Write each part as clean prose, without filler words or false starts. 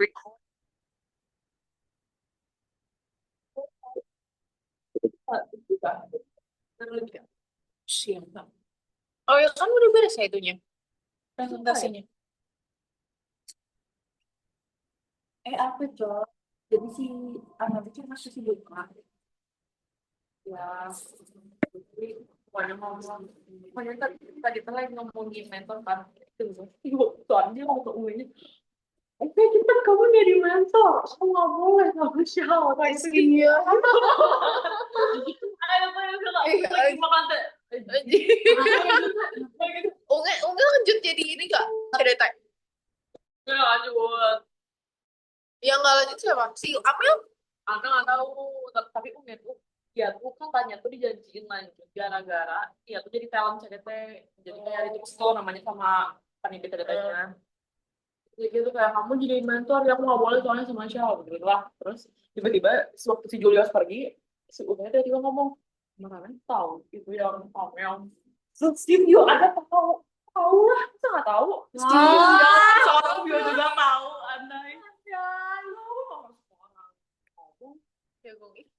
Record. Siapa? Oh ya kan udah beres ya itunya presentasinya. Apa Cok? Jadi si anak itu masih sibuk kan? Ya, jadi pokoknya ngomong, pokoknya tadi tuh lagi ngomongin mentor kan, itu soalnya mau ke UIN, kita kamu jadi mentor, aku nggak boleh sama siapa itu Iya. ayo bilang Iya, lagi makan teh. Unge lanjut jadi ini gak? Cerita. Ya lanjut, Yang nggak lanjut siapa? Si Apel? Anda nggak tahu, tapi UIN ya tuh kan tanya tuh dijanjiin lanjut gara-gara ya tuh jadi talent CDT, jadi kayak itu kesel namanya sama panitia CDT-nya. Jadi gitu kayak kamu jadi mentor ya aku nggak boleh soalnya sama siapa gitu lah. Terus tiba-tiba waktu si Julius pergi, si Ume tiba-tiba ngomong kemarin tahu itu yang terus Steve Dio ada tahu, tahu lah kita nggak tahu. Steve Dio seorang Dio juga tahu andai ya lu orang. Ya, gue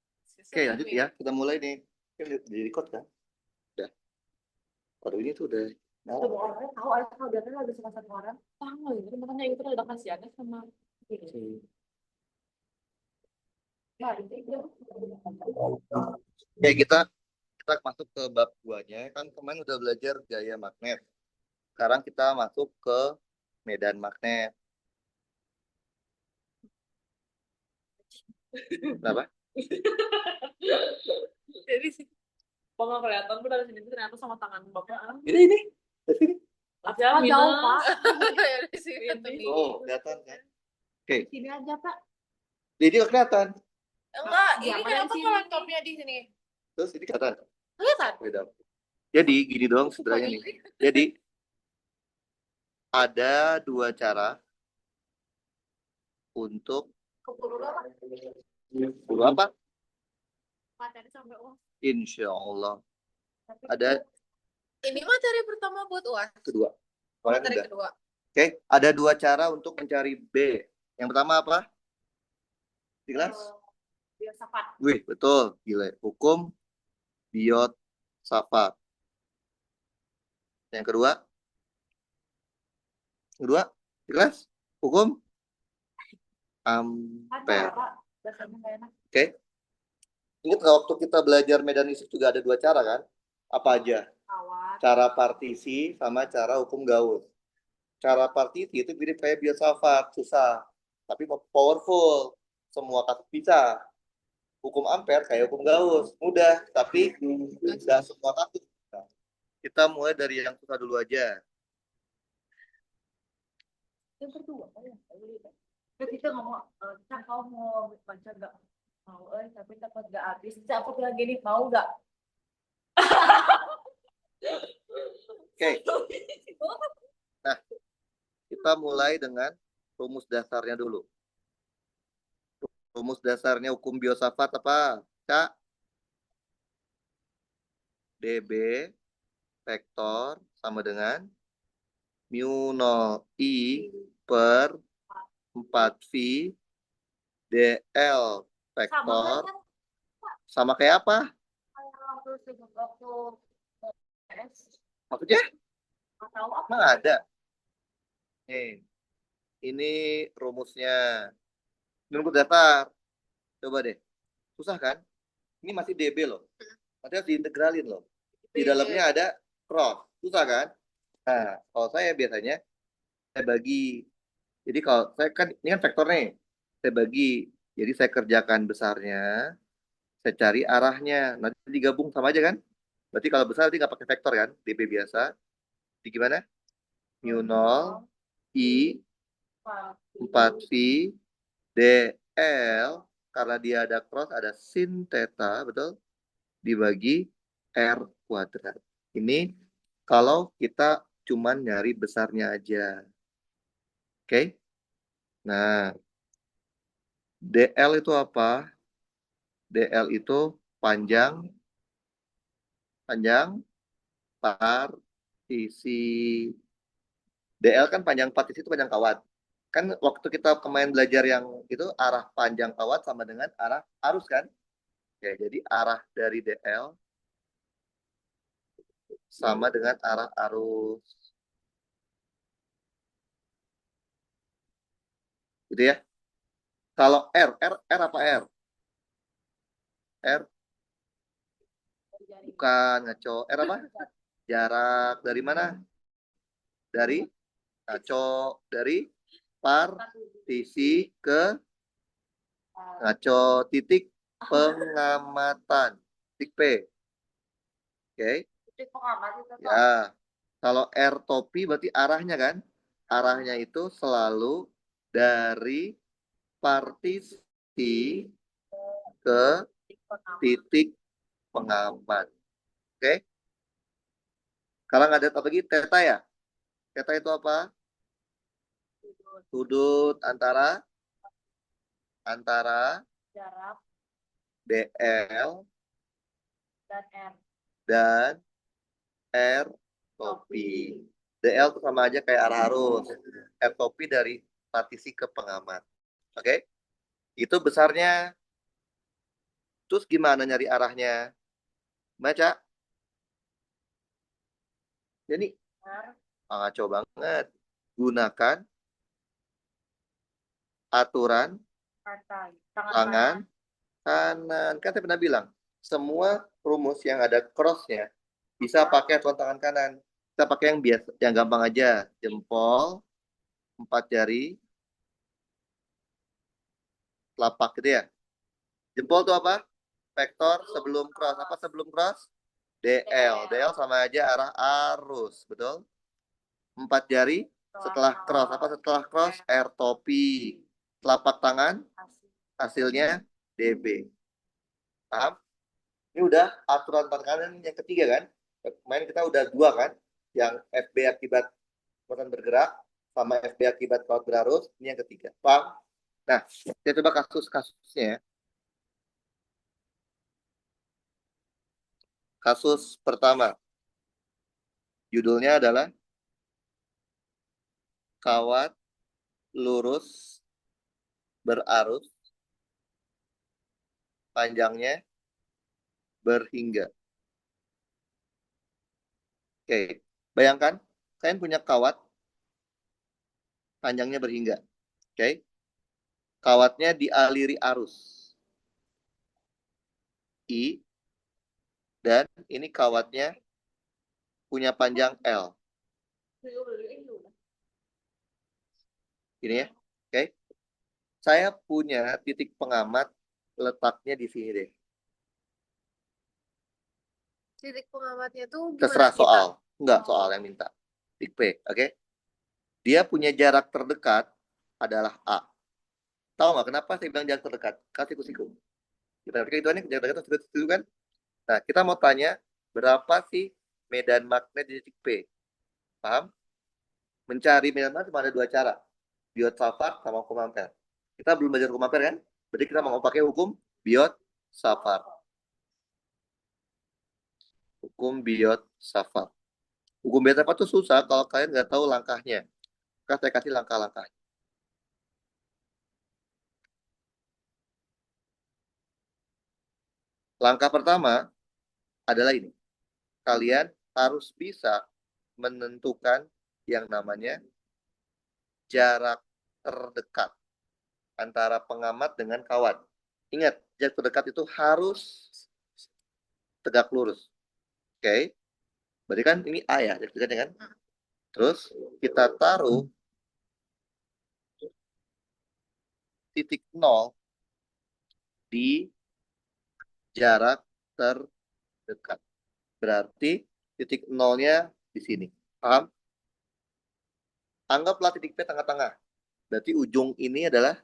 Oke, lanjut ya. Kita mulai nih. Kan di record kan? Udah. Baru ini tuh udah. Semua orang tahu aja kalau dia kan ada salah satu orang tahu gitu makanya itu udah kasihannya sama ini. Nah, itu Oke, kita masuk ke bab 2-nya. Kan kemarin udah belajar gaya magnet. Sekarang kita masuk ke medan magnet. Kenapa? Jadi sih. kok nggak kelihatan tuh dari sini tuh ternyata sama tangan bapak. Ini. Dari sini. Jangan jauh pak. Ya, di sini tuh nih. Oh, kelihatan kan? Oke. Sini aja pak. Jadi nggak kelihatan. Enggak, ini Jangan kenapa di sini. kalau laptopnya di sini? Terus ini kelihatan. Kelihatan. Beda. Jadi gini doang sebenarnya nih. Jadi ada dua cara untuk dulu apa? Materi sampai uang. Insya Allah. Ada Ini materi pertama buat UAS. kedua. Kemarin Materi udah. kedua. Oke, ada dua cara untuk mencari B. Yang pertama apa? Di kelas? Filsafat. Wih, betul. Gila. Hukum biot safat. Yang kedua? Kedua? Di kelas? Hukum ampere. Oke. Ingat nggak waktu kita belajar medanistik juga ada dua cara kan? Apa aja? Cara partisi sama cara hukum Gauss. Cara partisi itu mirip kayak biosafat, susah. Tapi powerful. Semua kasus bisa. Hukum ampere kayak hukum Gauss. Mudah, tapi nggak semua kasus. Kita mulai dari yang susah dulu aja. Yang kedua ya. Kita ngomong, kan kau mau baca nggak mau, tapi takut nggak habis. Siapa lagi nih mau nggak? Oke. Nah, kita mulai dengan rumus dasarnya dulu. Rumus dasarnya hukum biosafat apa? Kak? DB vektor sama dengan mu 0 I per 4V DL vektor sama kayak apa? Maksudnya? Emang ada? Ini rumusnya. Ini rumus dasar. Coba deh. Susah kan? Ini masih DB loh. Nanti harus diintegralin loh. Di dalamnya ada cross. Susah kan? Nah, kalau saya biasanya saya bagi. Jadi kalau saya kan ini kan vektor nih. Saya bagi. Jadi saya kerjakan besarnya. Saya cari arahnya. Nanti digabung sama aja kan? Berarti kalau besar nanti nggak pakai vektor kan? DB biasa. Jadi gimana? Mu 0 I 4V DL karena dia ada cross ada sin theta, betul? Dibagi R kuadrat. Ini kalau kita cuman nyari besarnya aja. Oke? Nah, DL itu apa? DL itu panjang partisi. DL kan panjang partisi itu panjang kawat. Kan waktu kita kemarin belajar yang itu arah panjang kawat sama dengan arah arus kan? Oke, jadi arah dari DL sama dengan arah arus. Gitu ya. Kalau R apa R? R bukan ngaco. R apa? Jarak dari mana? Dari ngaco, dari partisi ke ngaco titik pengamatan. Titik P. Oke. Titik pengamat itu Pak. Ya. Kalau R topi berarti arahnya kan? Arahnya itu selalu dari partisi ke titik pengamat. Oke? Sekarang ada apa lagi? Theta ya? Theta itu apa? Sudut antara Jarak DL dan R. dan R topi. DL itu sama aja kayak arah arus. R topi dari partisi ke pengamat. Oke? Itu besarnya. Terus gimana nyari arahnya? Baca. Jadi R. ngaco banget. Gunakan aturan tangan kanan. Kan saya pernah bilang, semua rumus yang ada cross-nya bisa pakai aturan tangan kanan. Kita pakai yang biasa, yang gampang aja. Jempol, 4 jari, telapak gitu ya. Jempol itu apa? Vektor sebelum cross. Apa sebelum cross? DL. DL sama aja arah arus, betul? 4 jari setelah cross. Apa setelah cross? R topi. Telapak tangan hasilnya DB. Paham? Ini udah aturan tangan kanan yang ketiga kan? Kemarin kita udah 2 kan? Yang FB akibat kekuatan bergerak sama FB akibat kawat berarus. Ini yang ketiga. Paham? Nah, kita coba kasus-kasusnya. Kasus pertama. Judulnya adalah kawat lurus berarus panjangnya berhingga. Oke, bayangkan kalian punya kawat panjangnya berhingga. Oke, kawatnya dialiri arus I dan ini kawatnya punya panjang L. Ini ya, oke. Saya punya titik pengamat letaknya di sini deh. Titik pengamatnya tuh Terserah gimana kita? soal, enggak soal yang minta. Titik P, oke. Dia punya jarak terdekat adalah A. Tahu nggak kenapa saya bilang jarak terdekat? Kasih kusiku. Kita pikir itu jarak terdekat itu kan? Nah, kita mau tanya berapa sih medan magnet di titik P? Paham? Mencari medan magnet cuma ada 2 cara. Biot-Savart sama hukum ampere. Kita belum belajar hukum ampere kan? Berarti kita mau pakai hukum Biot-Savart. Hukum Biot-Savart. Hukum Biot-Savart itu susah kalau kalian nggak tahu langkahnya. Maka saya kasih langkah-langkah. Langkah pertama adalah ini. Kalian harus bisa menentukan yang namanya jarak terdekat antara pengamat dengan kawat. Ingat, jarak terdekat itu harus tegak lurus. Oke. Berarti kan ini A ya, jarak dekatnya kan? Terus kita taruh titik 0 di jarak terdekat. Berarti titik 0-nya di sini. Paham? Anggaplah titik P tengah-tengah. Berarti ujung ini adalah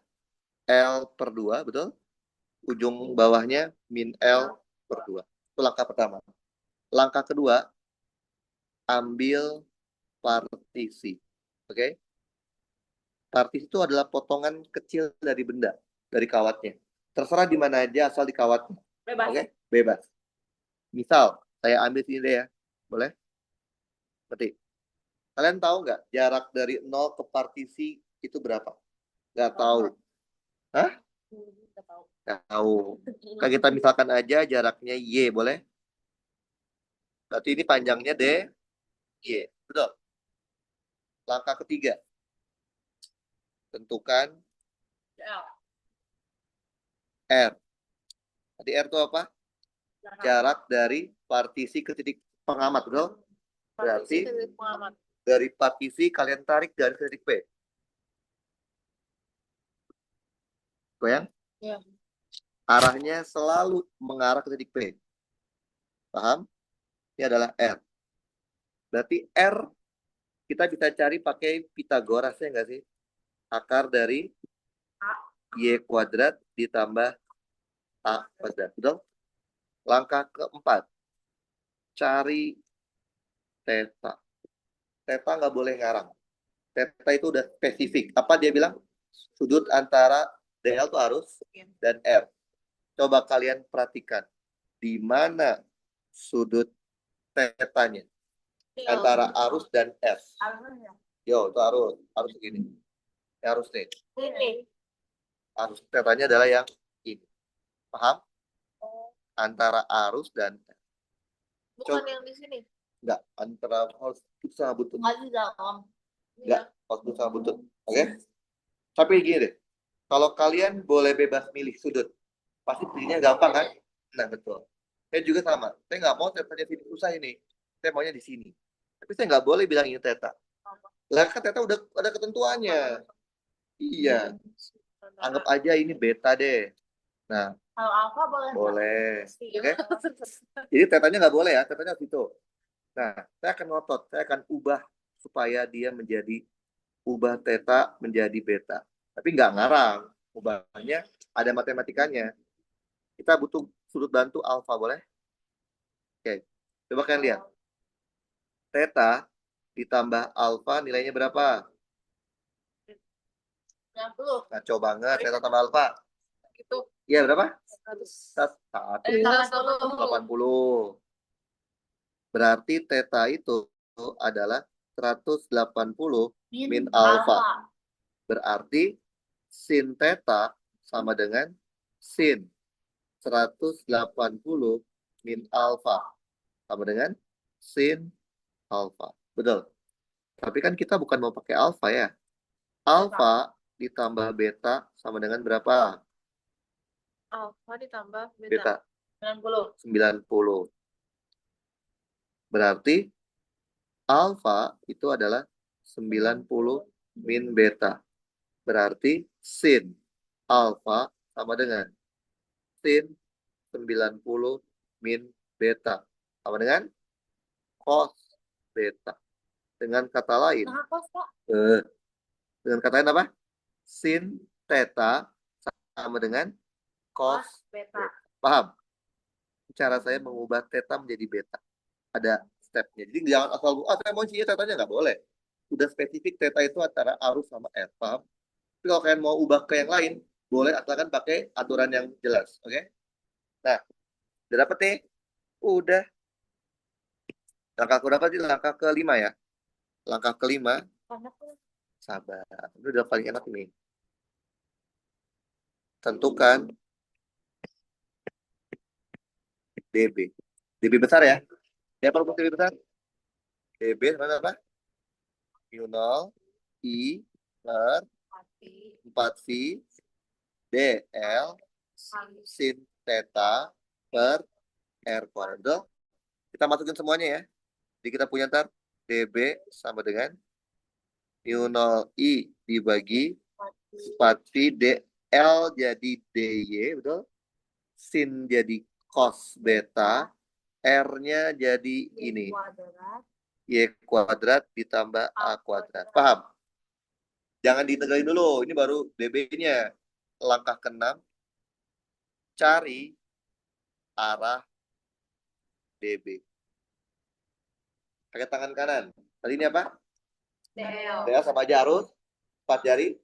L/2, betul? Ujung bawahnya min L/2. Itu langkah pertama. Langkah kedua, ambil partisi. Oke? Partisi itu adalah potongan kecil dari benda, dari kawatnya. Terserah di mana aja asal di kawatnya. Bebas. Oke? Bebas. Misal, saya ambil sini deh ya. Boleh? Berarti. Kalian tahu nggak jarak dari 0 ke partisi itu berapa? Nggak tahu. Hah? Nggak tahu. Nggak tahu. Kan kita misalkan aja jaraknya Y, boleh? Berarti ini panjangnya Y. Betul. Langkah ketiga. Tentukan Ya. R. Tadi R itu apa? Jarak dari partisi ke titik pengamat, betul? Berarti Titik pengamat. dari partisi kalian tarik dari titik P. Goyang? Ya. Arahnya selalu mengarah ke titik P. Paham? Ini adalah R. Berarti R kita bisa cari pakai Pitagoras, ya nggak sih? Akar dari Y kuadrat ditambah A kuadrat. Betul? Langkah keempat. Cari theta. Theta nggak boleh ngarang. Theta itu udah spesifik. Apa dia bilang? Sudut antara DL itu arus dan R. Coba kalian perhatikan. Di mana sudut tetanya? Antara arus dan R. Yo, itu arus. Arus segini. Ini arus nih. Ini. Arus tetanya adalah yang ini. Paham? Antara arus dan R. Bukan yang di sini. Enggak. Antara arus sama butut. Nggak di dalam. Enggak. Arus sama butut. Oke? Tapi gini deh. Kalau kalian boleh bebas milih sudut, pasti pilihnya gampang kan? Nah, betul. Saya juga sama. Saya nggak mau tetanya sini susah ini. Saya maunya di sini. Tapi saya nggak boleh bilang ini teta. Lah kan teta udah ada ketentuannya. Iya. Anggap aja ini beta deh. Nah, Kalau alfa boleh. boleh. Oke. Jadi tetanya nggak boleh ya. Tetanya harus itu. Nah, saya akan ngotot. Saya akan ubah supaya dia ubah teta menjadi beta. Tapi nggak ngarang. Ubahnya ada matematikanya. Kita butuh sudut bantu alfa, boleh? Oke. Coba kalian lihat. Theta ditambah alfa nilainya berapa? 90. Ngaco banget. Theta tambah alfa. Gitu. Iya, berapa? 100. 180. Berarti theta itu adalah 180 min alfa. Berarti sin theta sama dengan sin 180 min alfa. Sama dengan sin alfa. Betul. Tapi kan kita bukan mau pakai alfa ya. Alfa ditambah beta sama dengan berapa? Alfa ditambah Beta. beta. 90. 90. Berarti alfa itu adalah 90 min beta. Berarti sin alfa sama dengan sin 90 min beta. Sama dengan cos beta. Dengan kata lain. Nah, kos, Pak. Dengan kata lain apa? Sin theta sama dengan cos beta. Paham? Cara saya mengubah theta menjadi beta. Ada stepnya. Jadi jangan asal, saya mau sih tetanya nggak boleh. Udah spesifik theta itu antara arus sama R. Paham? Tapi kalau kalian mau ubah ke yang lain, boleh asalkan pakai aturan yang jelas. Oke? Nah, udah dapet nih? Udah. Langkah berapa sih? Langkah kelima ya. Langkah kelima. Sabar. Ini udah paling enak nih. Tentukan DB. DB besar ya. Siapa rumus DB besar? DB sama apa? Mu0 I per 4V DL sin theta per R kuadrat. Betul? Kita masukin semuanya ya. Jadi kita punya ntar DB sama dengan mu0 I dibagi 4V DL jadi DY, betul? Sin jadi cos beta, R-nya jadi ini. Y kuadrat ditambah A kuadrat. Paham? Jangan diintegralin dulu. Ini baru DB-nya. Langkah ke-6. Cari arah DB. Pakai tangan kanan. Tadi ini apa? DL sama aja arus. 4 jari.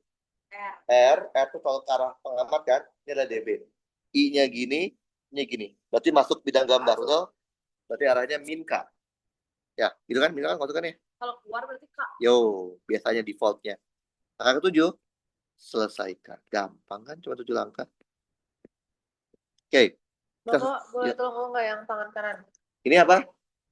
R itu kalau ke arah pengamat kan. Ini adalah DB. I-nya gini. Ini gini. Berarti masuk bidang gambar. Betul? Berarti arahnya min K. Ya, gitu kan? Min K kan masukkan ya? Kalau keluar berarti K. Yo, biasanya defaultnya. Langkah ketujuh, selesaikan. Gampang kan, cuma 7 langkah. Oke, kita Bapak boleh ya. tolong ngomong nggak yang tangan kanan? Ini apa?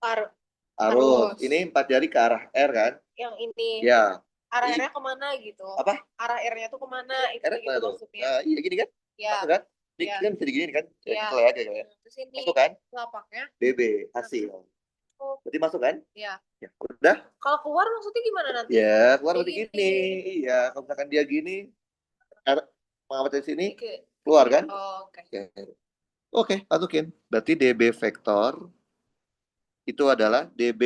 Arus. Arus. Ini 4 jari ke arah R kan? Yang ini. Ya. Arah Jadi, R-nya kemana gitu? apa? Arah R-nya tuh kemana? Itu R kayak gitu mana tuh? maksudnya. Nah, iya gini kan? Ya. Masuk kan? Ini Ya. kan bisa diginiin kan? Ya, Ya. kita lihat aja ya. Terus ini Masuk kan? telapaknya. BB, hasil. Oh, Berarti masuk kan? ya. Ya, udah. Kalau keluar maksudnya gimana nanti? Ya, keluar Kayak berarti gini. gini. Iya, kalau misalkan dia gini, R mengamati di sini, Oke. keluar kan? Oh, oke. Ya. Oke, masukin. Berarti DB vektor itu adalah DB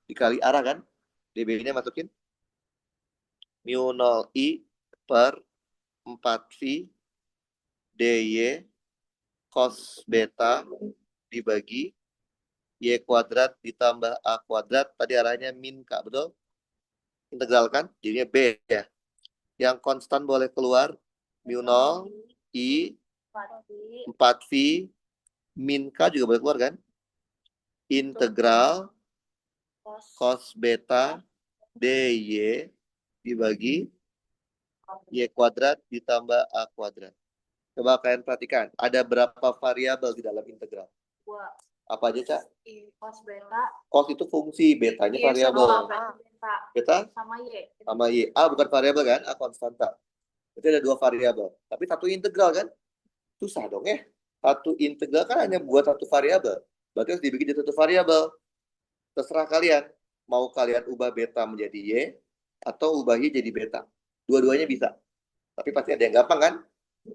dikali arah kan? DB-nya masukin. Mu 0 I per 4V DY cos beta dibagi Y kuadrat ditambah A kuadrat. Tadi arahnya min K, betul? Integral kan? Jadinya B ya. Yang konstan boleh keluar. Mu 0 I 4V min K juga boleh keluar kan? Integral cos beta dy dibagi y kuadrat ditambah a kuadrat. Coba kalian perhatikan, ada berapa variabel di dalam integral? Dua. Apa aja, Cak? Cos beta. Cos itu fungsi, betanya Iya, variabel. sama beta. Beta Sama Y. sama y. A bukan variabel kan? A konstanta. Berarti ada 2 variabel. Tapi satu integral kan? Susah dong ya. Satu integral kan hanya buat satu variabel. Berarti harus dibikin jadi satu variabel. Terserah kalian. Mau kalian ubah beta menjadi y atau ubah y jadi beta. Dua-duanya bisa. Tapi pasti ada yang gampang kan?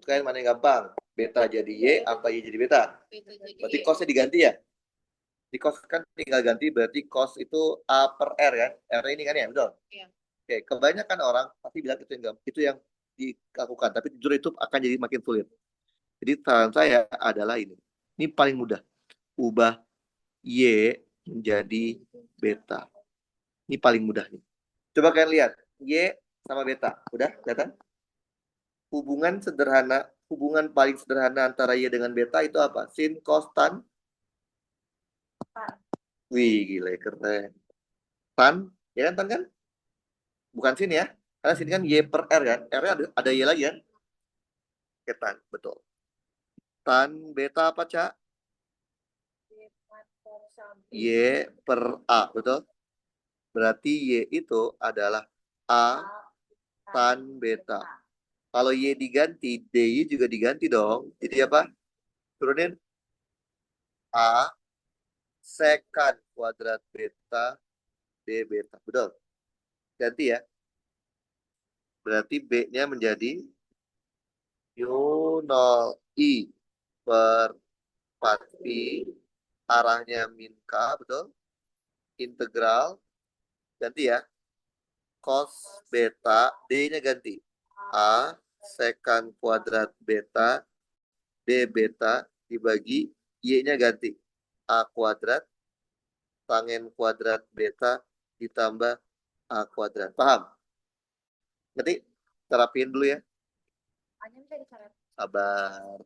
Kalian mana yang gampang? Beta jadi y, apa y jadi beta? Berarti cosnya diganti ya? Di cos kan tinggal ganti, berarti cos itu A per R kan? R ini kan ya, betul? Iya. Oke, kebanyakan orang pasti bilang itu yang dilakukan, tapi jujur itu akan jadi makin sulit. Jadi saran saya adalah ini. Ini paling mudah. Ubah Y menjadi beta. Ini paling mudah nih. Coba kalian lihat. Y sama beta. Udah kelihatan? Hubungan paling sederhana antara Y dengan beta itu apa? Sin, cos, tan. Wih, gila keren. Tan, ya kan tan kan? Bukan sin ya. Karena sin kan Y per R kan. R ada Y lagi kan? Oke, tan, betul. Tan beta apa, Cak? Y per A, betul? Berarti Y itu adalah A tan beta. Kalau Y diganti, DY juga diganti dong. Jadi apa? Turunin A secant kuadrat beta D beta. Betul? Ganti ya. Berarti B-nya menjadi mu 0 I per 4 pi arahnya min K, betul? Integral, ganti ya. Cos beta, D-nya ganti. A secant kuadrat beta D beta dibagi Y-nya ganti. A kuadrat tangen kuadrat beta ditambah A kuadrat. Paham? Nanti terapin dulu ya. Sabar.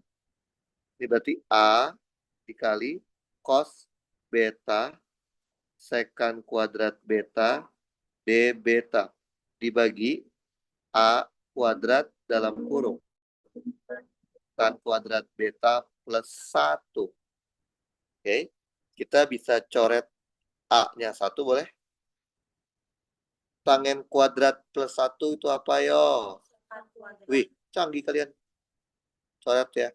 Ini berarti A dikali cos beta secant kuadrat beta D beta dibagi A kuadrat dalam kurung tan kuadrat beta plus 1. Oke. Kita bisa coret A-nya 1 boleh? Tangen kuadrat plus 1 itu apa yo? Wih, canggih kalian. Coret ya.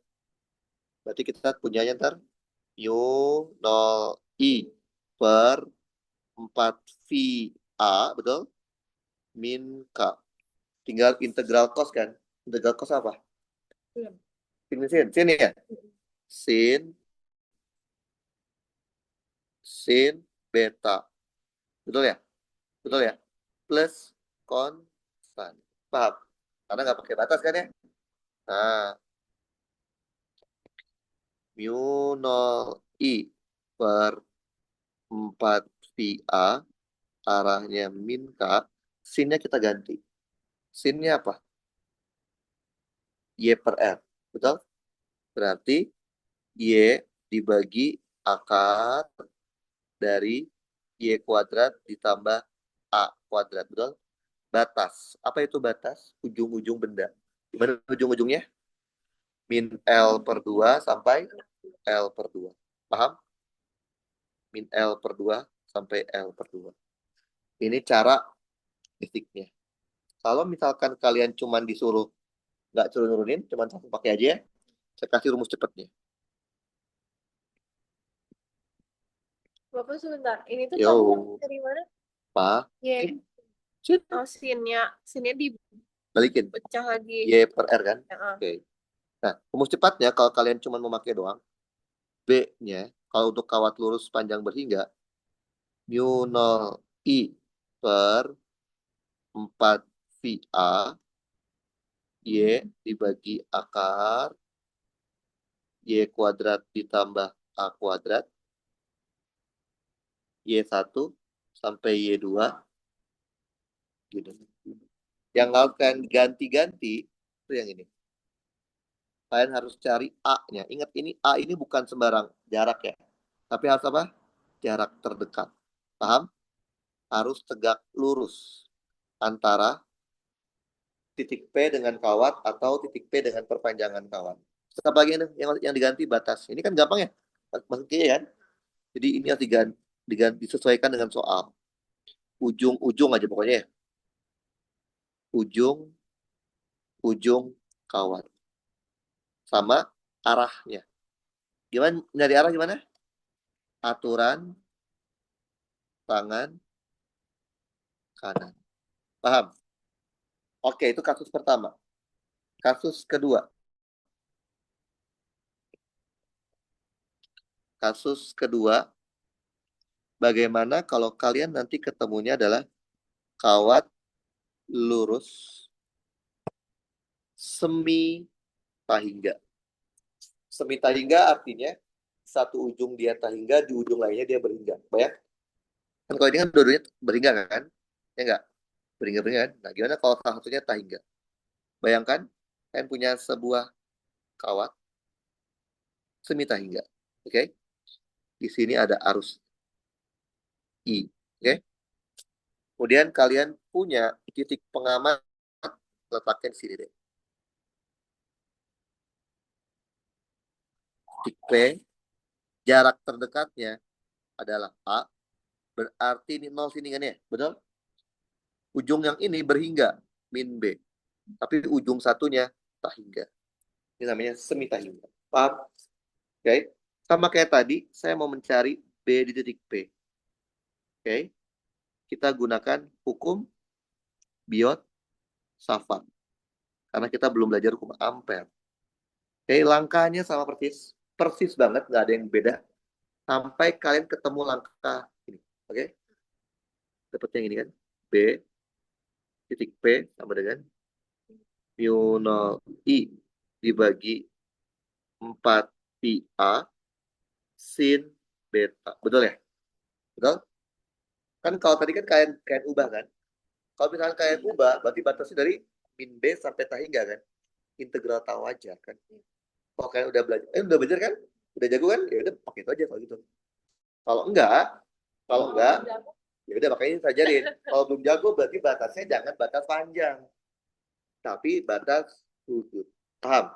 Berarti kita punyanya ntar mu 0 I per 4 V A, betul? Min K. Tinggal integral cos kan? Integral cos apa? Sin ya? Sin beta. Betul ya? Betul ya? Plus konstan. Paham? Karena nggak pakai batas kan ya? Nah, mu 0 I per 4 V A arahnya min K, sinnya kita ganti. Sinnya apa? Y per R. Betul? Berarti Y dibagi akar dari Y kuadrat ditambah A kuadrat. Betul? batas. Apa itu batas? Ujung-ujung benda. Gimana ujung-ujungnya? Min L per 2 sampai L per 2. Paham? Min L per 2 sampai L per 2. Ini cara basicnya. Kalau misalkan kalian cuman disuruh nggak suruh nurunin, cuman satu pakai aja ya. Saya kasih rumus cepatnya. Bapak sebentar. Ini tuh Yo, kamu dari mana? Pak. Y. Sini, Oh, sinnya balikin. dipecah lagi. Y per R kan? Ya, Oke. Nah, rumus cepatnya kalau kalian cuma memakai doang, B-nya kalau untuk kawat lurus panjang berhingga, mu 0 I per 4 VA, Y dibagi akar, Y kuadrat ditambah A kuadrat, Y1 sampai Y2, gitu. Yang akan ganti-ganti itu yang ini. Kalian harus cari A-nya. Ingat ini A ini bukan sembarang jarak ya. Tapi harus apa? Jarak terdekat. Paham? Harus tegak lurus antara titik P dengan kawat atau titik P dengan perpanjangan kawat. Terus apa lagi yang diganti batas? Ini kan gampang ya, maksudnya kan? Jadi ini harus diganti disesuaikan dengan soal. Ujung-ujung aja pokoknya ya. Ujung kawat. Sama arahnya. Gimana nyari arah gimana? Aturan tangan kanan. Paham? Oke, itu kasus pertama. Kasus kedua. Kasus kedua, bagaimana kalau kalian nanti ketemunya adalah kawat lurus semi tahingga. Semi tahingga artinya satu ujung dia tahingga, di ujung lainnya dia berhingga. Bayang? Kan kalau ini kan dua-duanya berhingga kan? Ya enggak? Berhingga-berhingga kan? Nah, gimana kalau salah satunya tahingga? Bayangkan, kalian punya sebuah kawat semi tahingga. Oke? Di sini ada arus I. Oke? Kemudian kalian punya titik pengamat, letakkan di sini deh. Titik P, jarak terdekatnya adalah A, berarti ini 0 sini kan ya? Betul? Ujung yang ini berhingga, min B. Tapi ujung satunya tahingga. Ini namanya semi tahingga. Paham? Oke? Sama kayak tadi, saya mau mencari B di titik P. Oke? Kita gunakan hukum Biot-Savart. Karena kita belum belajar hukum Ampere. Oke, langkahnya sama persis. Persis banget, nggak ada yang beda. Sampai kalian ketemu langkah ini. Oke? Dapat yang ini kan? B titik P sama dengan mu 0 I dibagi 4 pi A sin beta. Betul ya? Betul? Kan kalau tadi kan kalian ubah kan? Kalau misalnya kalian ubah, berarti batasnya dari min B sampai tahingga kan? Integral tahu aja kan? Kalau kalian udah belajar kan? Udah jago kan? Ya udah pakai itu aja kalau gitu. Kalau enggak, ya udah makanya saya ajarin. Kalau belum jago berarti batasnya jangan batas panjang, tapi batas sudut. Paham?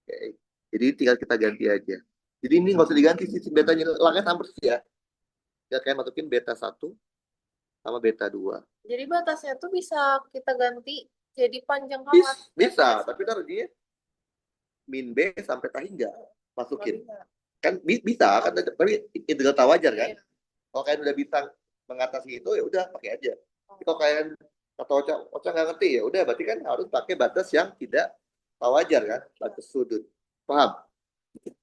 Oke. Jadi tinggal kita ganti aja. Jadi ini nggak usah diganti sisi betanya, langkah sama persis ya. Ya kayak masukin beta 1 sama beta 2. Jadi batasnya tuh bisa kita ganti jadi panjang kawat. Bisa, tapi taruh dia min B sampai tahingga. Masukin. Kan bisa, kan tapi integral tak wajar kan? Iya. Kalau kalian udah bisa mengatasi itu ya udah pakai aja. Tapi kalau kalian atau Ocha nggak ngerti ya udah berarti kan harus pakai batas yang tidak tak wajar kan? Batas sudut. Paham?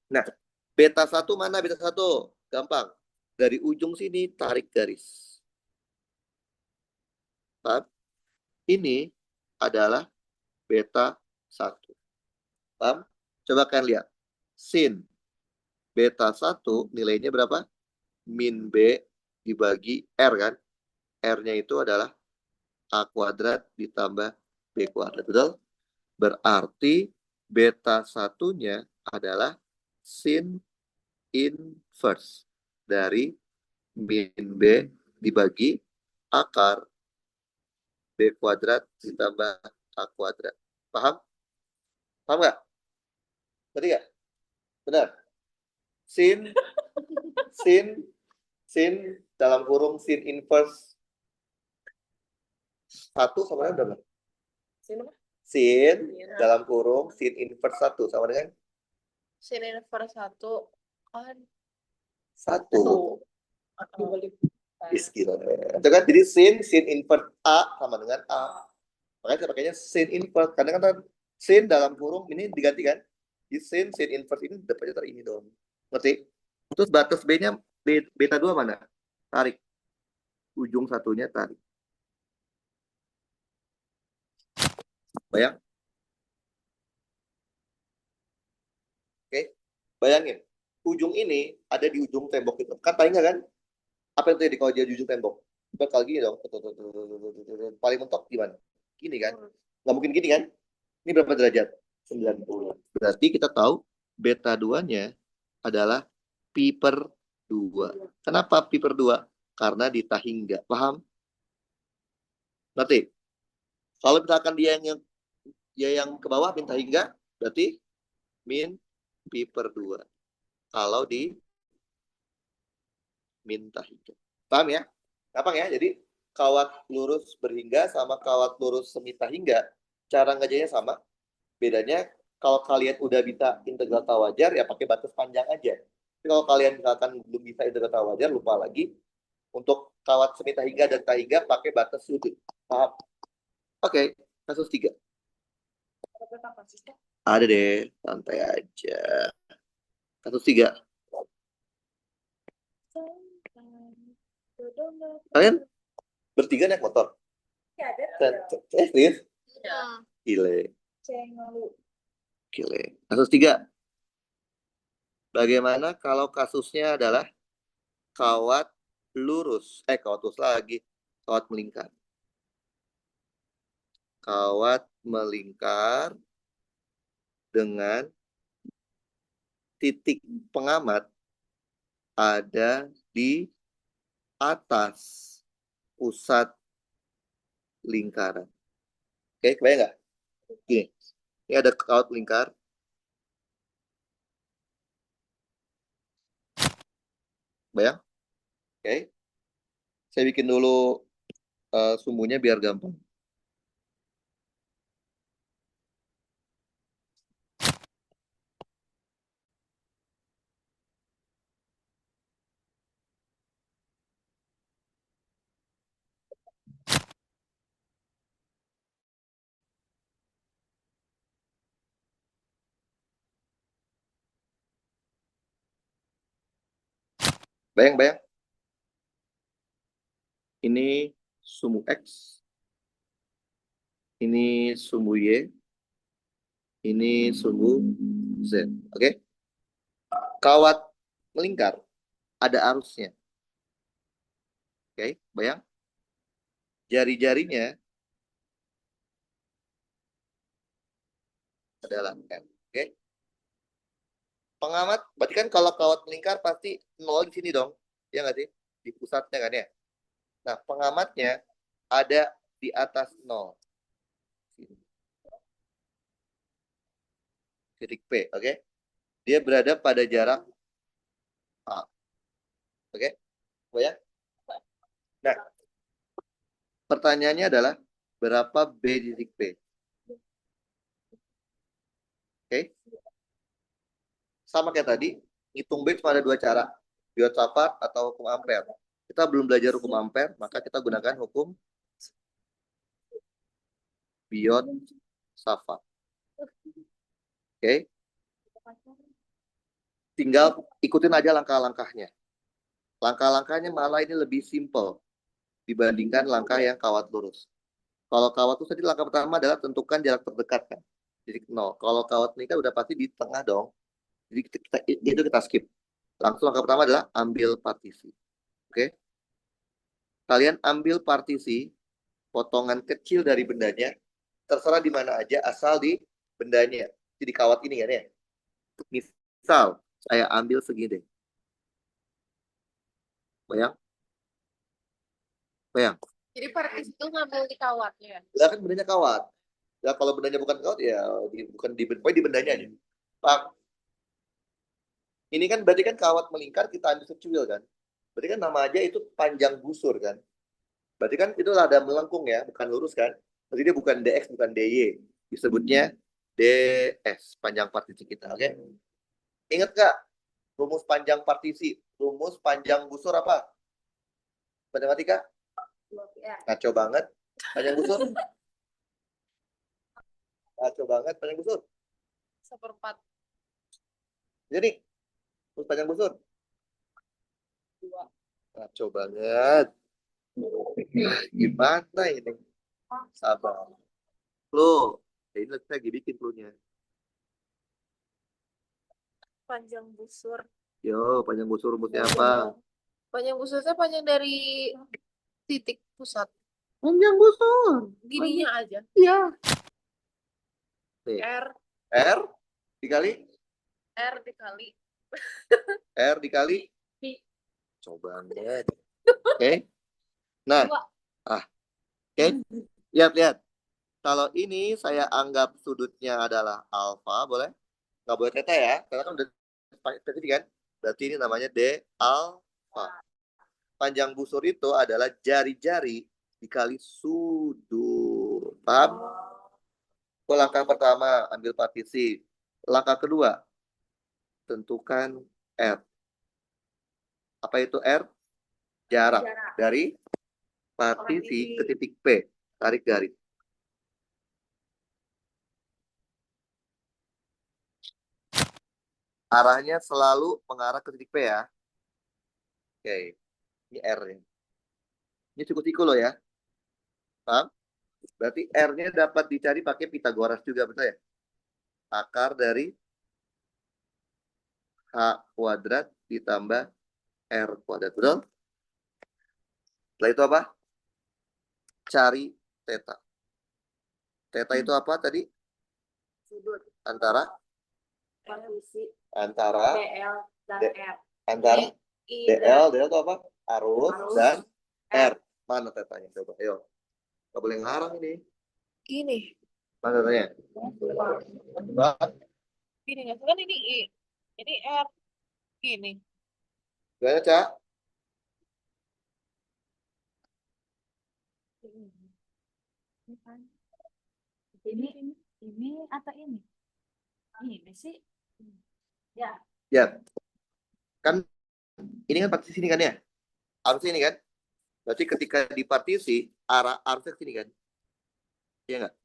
Nah, beta 1 mana beta 1? Gampang. Dari ujung sini tarik garis. Paham? Ini adalah beta 1. Paham? Coba kalian lihat. Sin beta 1 nilainya berapa? Min B dibagi R kan? R-nya itu adalah A kuadrat ditambah B kuadrat. Betul? Berarti beta satunya adalah sin inverse dari min B dibagi akar B kuadrat ditambah A kuadrat. Paham? Paham nggak? Ngerti nggak? Benar. Sin, sin, sin dalam kurung sin inverse 1 sama dengan berapa? Sini mah. Sin Iya. dalam kurung sin inverse 1 sama dengan Sin inverse 1 kan 1. Dibalik. Istilah. Itu kan jadi sin inverse A sama dengan A. Makanya saya pakainya sin inverse. Karena kan sin dalam kurung ini diganti kan? Di sin inverse ini dapatnya ntar ini dong. Ngerti? Terus batas B-nya beta 2 mana? Tarik. Ujung satunya tarik. Bayang? Oke. Bayangin. Ujung ini ada di ujung tembok itu. Kan tahu nggak kan? Apa yang terjadi kalau dia di ujung tembok? Bakal gini dong. Paling mentok gimana? Gini kan? Nggak mungkin gini kan? Ini berapa derajat? 90. Berarti kita tahu beta 2-nya adalah pi per 2. Kenapa pi per 2? Karena ditahingga. Paham? Berarti kalau misalkan dia yang ke bawah minta hingga, berarti min pi per 2. Kalau di minta hingga. Paham ya? Gampang ya? Jadi kawat lurus berhingga sama kawat lurus semita hingga, cara ngejanya sama. Bedanya kalau kalian udah bisa integral tawajar ya pakai batas panjang aja. Tapi kalau kalian misalkan belum bisa integral tawajar, lupa lagi. Untuk kawat semita hingga dan tahingga pakai batas sudut. Paham? Oke, kasus 3. Ada deh, santai aja. Kasus 3. Kalian bertiga naik motor? Serius? ya. Gile. Gile. Kasus 3. Bagaimana kalau kasusnya adalah kawat lurus? Kawat lurus lagi. Kawat melingkar. Kawat melingkar dengan titik pengamat ada di atas pusat lingkaran. Oke, kebayang nggak? Gini, ini ada kawat melingkar. Bayang? Oke. Saya bikin dulu sumbunya biar gampang. Bayang. Ini sumbu X. Ini sumbu Y. Ini sumbu Z. Oke? Kawat melingkar ada arusnya. Oke, bayang. Jari-jarinya adalah M. Oke? Pengamat, berarti kan kalau kawat melingkar pasti 0 di sini dong. Ya nggak sih? Di pusatnya kan ya? Nah, pengamatnya ada di atas 0. Titik P, oke? Dia berada pada jarak A. Oke? Bayang? Nah, pertanyaannya adalah berapa B di titik P? Oke? Sama kayak tadi, ngitung B cuma ada 2 cara. Biot-Savart atau hukum Ampere. Kita belum belajar hukum Ampere, maka kita gunakan hukum Biot-Savart. Oke? Tinggal ikutin aja langkah-langkahnya. Langkah-langkahnya malah ini lebih simple dibandingkan langkah yang kawat lurus. Kalau kawat lurus tadi langkah pertama adalah tentukan jarak terdekat kan. Jadi 0. Kalau kawat ini kan udah pasti di tengah dong. Jadi itu kita skip. Langsung langkah pertama adalah ambil partisi. Oke? Kalian ambil partisi, potongan kecil dari bendanya, terserah di mana aja, asal di bendanya. Jadi kawat ini kan ya. Misal, saya ambil segini deh. Bayang? Bayang? Jadi partisi itu ngambil di kawatnya. Lah kan bendanya kawat. Ya kalau bendanya bukan kawat ya bukan pokoknya di bendanya aja. Pak, ini kan berarti kan kawat melingkar kita ambil secuil kan. Berarti kan nama aja itu panjang busur kan. Berarti kan itu ada melengkung ya, bukan lurus kan. Berarti dia bukan DX, bukan DY. Disebutnya DS, panjang partisi kita. Oke. Ingat gak rumus panjang partisi? Rumus panjang busur apa? Matematika? Ngaco banget. Panjang busur? Ngaco banget panjang busur. 1/4. Jadi, rumus panjang busur? 2. Ngaco banget. Gimana ini? Sabar. Lo, ini lagi bikin clue-nya. Panjang busur. Yo, panjang busur rumusnya apa? Panjang busurnya panjang dari titik pusat. Panjang busur. Gininya aja. Iya. Nih, R. R dikali R dikali. R dikali Pi. coba lihat. Oke. Nah, Dua. oke. Lihat. Kalau ini saya anggap sudutnya adalah alfa, boleh? Nggak boleh theta ya, karena kan udah spesifik kan. Berarti ini namanya D alfa. Panjang busur itu adalah jari-jari dikali sudut. Paham? Langkah pertama, ambil partisi. Langkah kedua, tentukan R. Apa itu R? Jarak dari partisi ke titik P. Tarik garis. Arahnya selalu mengarah ke titik P ya. Oke, ini R nih. Ini siku-siku loh ya. Paham? Berarti R-nya dapat dicari pakai Pitagoras juga, betul ya? Akar dari H kuadrat ditambah R kuadrat, betul? Setelah itu apa? Cari theta. Theta itu apa tadi? Sudut. Antara Partisi. antara DL dan D- R. antara I DL itu apa? Arus Arus dan R. R. Mana tetanya? Coba, ayo. Nggak boleh ngarang ini. Gini. Mana tetanya? Coba. Gini nggak sih? Kan ini I. Ini R. Gini. Gimana, Cak? Ini atau ini? Ini sih. Ya. Ya, kan ini kan partisi sini kan ya? Arus ini kan? Berarti ketika di partisi, arusnya ke sini kan? Iya nggak?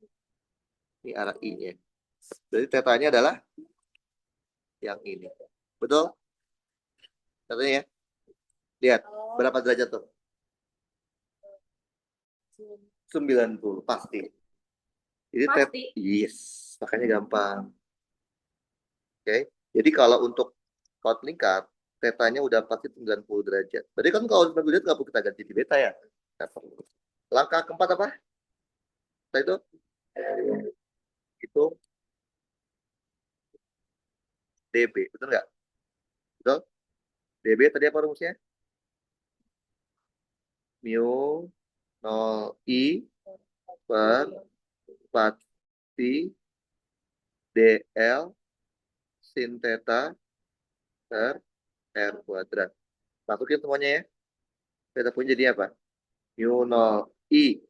Ini arah I-nya. Berarti tetanya adalah yang ini. Betul? Tetanya ya? Lihat, berapa derajat tuh? 90, pasti. Jadi Pasti. yes, makanya gampang. Oke. Jadi kalau untuk kawat lingkar, tetanya udah pasti 90 derajat. Berarti kan kalau 90 derajat nggak perlu kita ganti di beta ya? Nggak perlu. Langkah keempat apa? Setelah itu DB, betul nggak? Betul? DB tadi apa rumusnya? Mu 0I per 4 DL sin theta per R kuadrat. Masukin semuanya ya. Theta punya jadi apa? Mu 0I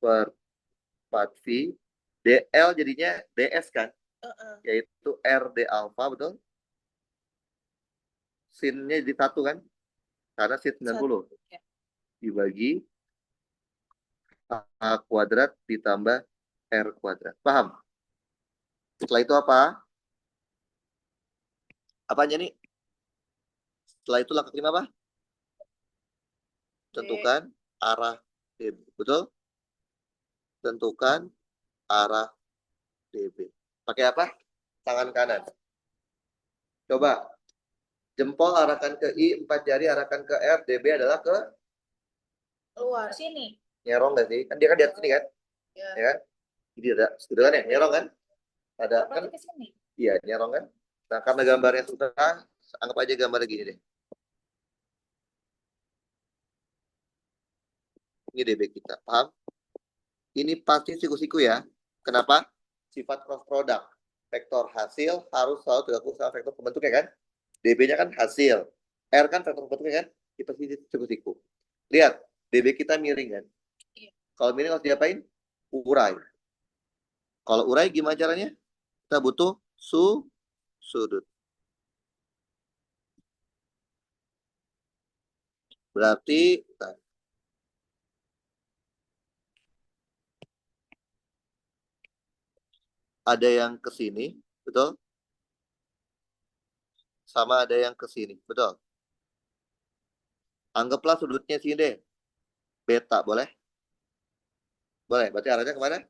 per 4V. DL jadinya DS kan? Yaitu RD alfa, betul? Sinnya jadi 1 kan? Karena sin 90. Ya. Dibagi A kuadrat ditambah R kuadrat. Paham? Setelah itu apa? Apanya nih? Setelah itu langkah kelima apa? Tentukan arah DB. Betul? Tentukan arah DB. Pakai apa? Tangan kanan. Coba. Jempol arahkan ke I, 4 jari arahkan ke R, DB adalah ke Luar. Sini. nyerong nggak sih? Kan dia kan di atas sini kan? Ya. Ya kan? Jadi ada, gitu kan ya? Nyerong kan? Ada kan? Berarti ke sini. Iya, nyerong kan? Nah, karena gambarnya susah, anggap aja gambarnya gini deh. Ini DB kita. Paham? Ini pasti siku-siku ya. Kenapa? Sifat cross product. Vektor hasil harus selalu digabung sama vektor pembentuknya kan? DB-nya kan hasil. R kan vektor pembentuknya kan? Ini pasti siku-siku. Lihat, DB kita miring kan? Iya. Kalau miring harus diapain? Urai. Kalau urai gimana caranya? Kita butuh sudut. Berarti ada yang ke sini, betul? Sama ada yang ke sini, betul? Anggaplah sudutnya sini deh. Beta, boleh? Boleh, berarti arahnya kemana?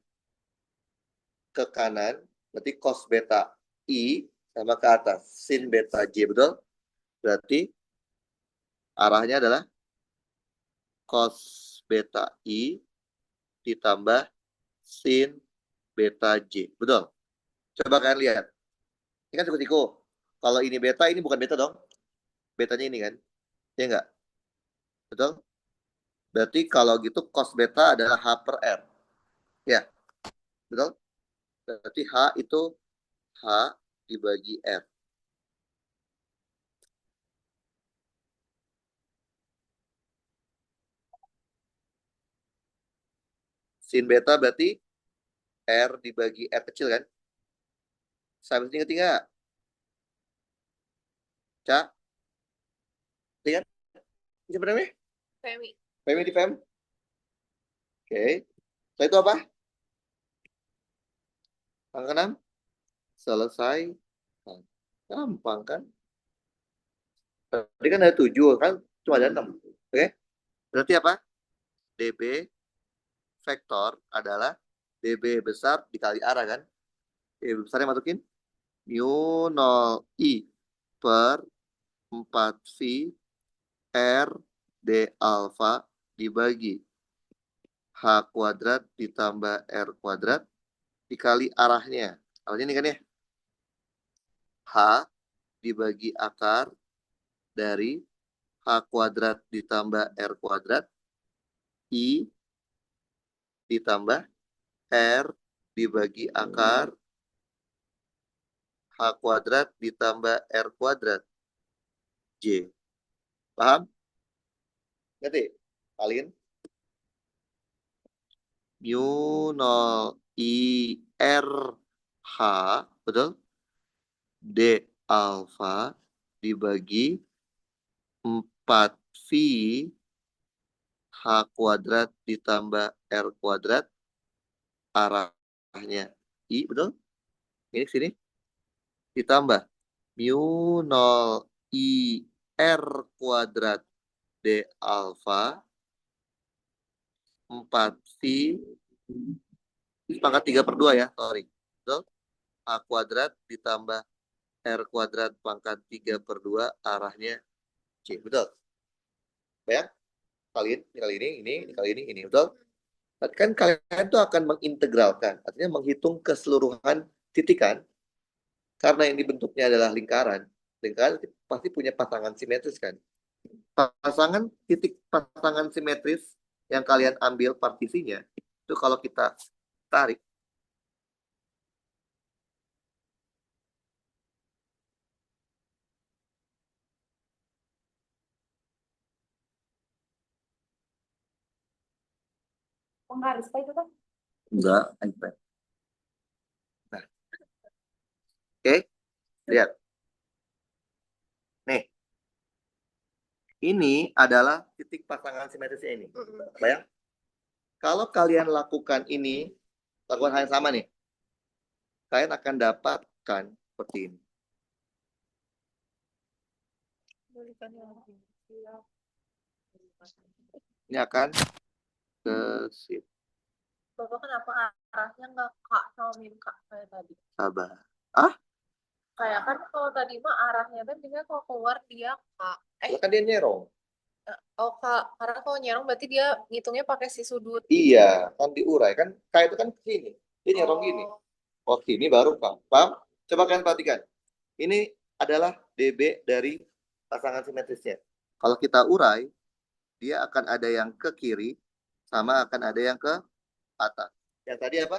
Ke kanan, berarti cos beta I sama ke atas. Sin beta J, betul? Berarti arahnya adalah cos beta I ditambah sin beta J, betul? Coba kalian lihat. Ini kan siku-siku. Kalau ini beta, ini bukan beta dong. Betanya ini kan? Ya enggak? Betul? Berarti kalau gitu cos beta adalah H per R. Ya, betul? Berarti H itu H dibagi R. Sin beta berarti R dibagi R kecil kan? Sampai sini ngerti nggak? Cak? Lihat? Ini sebenarnya? Femi. Femi di Fem? Oke. Setelah itu apa? Angka 6? Selesai. Nah, gampang kan? Tadi kan ada 7 kan? Cuma ada 6. Oke? Berarti apa? DB vektor adalah DB besar dikali arah kan? DB besarnya masukin mu 0 I per 4V R D alfa dibagi H kuadrat ditambah R kuadrat dikali arahnya. Arahnya ini kan ya? H dibagi akar dari H kuadrat ditambah R kuadrat I ditambah R dibagi akar H kuadrat ditambah R kuadrat J. Paham? Ngerti? Kalian? Mu 0 I R H, betul? D alfa dibagi 4V H kuadrat ditambah R kuadrat arahnya I, betul? Ini sini. Ditambah mu 0 I R kuadrat D alfa 4V pangkat 3/2 ya, sorry. Betul? A kuadrat ditambah R kuadrat pangkat 3/2 arahnya C. Betul? Ya? Kali ini, betul? Tapi kan kalian tuh akan mengintegralkan, artinya menghitung keseluruhan titikan. Karena yang dibentuknya adalah lingkaran pasti punya pasangan simetris kan? Pasangan simetris yang kalian ambil partisinya, itu kalau kita tarik, Penggaris Pak itu kan? enggak, iPad. Nah, oke, lihat. Nih, ini adalah titik pasangan simetrisnya ini. Bayang? Kalau kalian lakukan ini, lakukan hal yang sama nih, kalian akan dapatkan seperti ini. Ini akan ke sini. Bapak kenapa arahnya nggak K sama min K kayak tadi? Sabar. Kayak kan kalau tadi mah arahnya kan dia kalau keluar dia K. Kan dia nyerong. Oh K, karena kalau nyerong berarti dia ngitungnya pakai si sudut. Iya, kan diurai kan. K itu kan ke sini. Dia nyerong gini. Oh, sini baru K. Paham? Coba kalian perhatikan. Ini adalah DB dari pasangan simetrisnya. Kalau kita urai, dia akan ada yang ke kiri, sama akan ada yang ke atas. Yang tadi apa?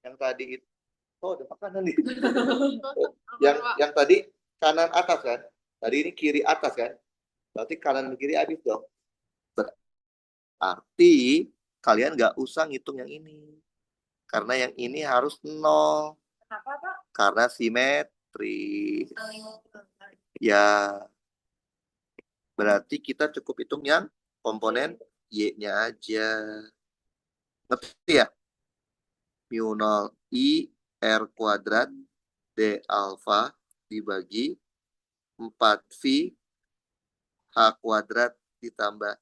Yang tadi itu, oh ada makanan nih. Yang tadi kanan atas kan? Tadi ini kiri atas kan? Berarti kanan dan kiri habis dong. Berarti kalian nggak usah ngitung yang ini. Karena yang ini harus 0. Kenapa, Pak? Karena simetris. Ya, berarti kita cukup hitung yang komponen Y-nya aja. Ngerti ya? Mu 0 I R kuadrat D alfa dibagi 4V H kuadrat ditambah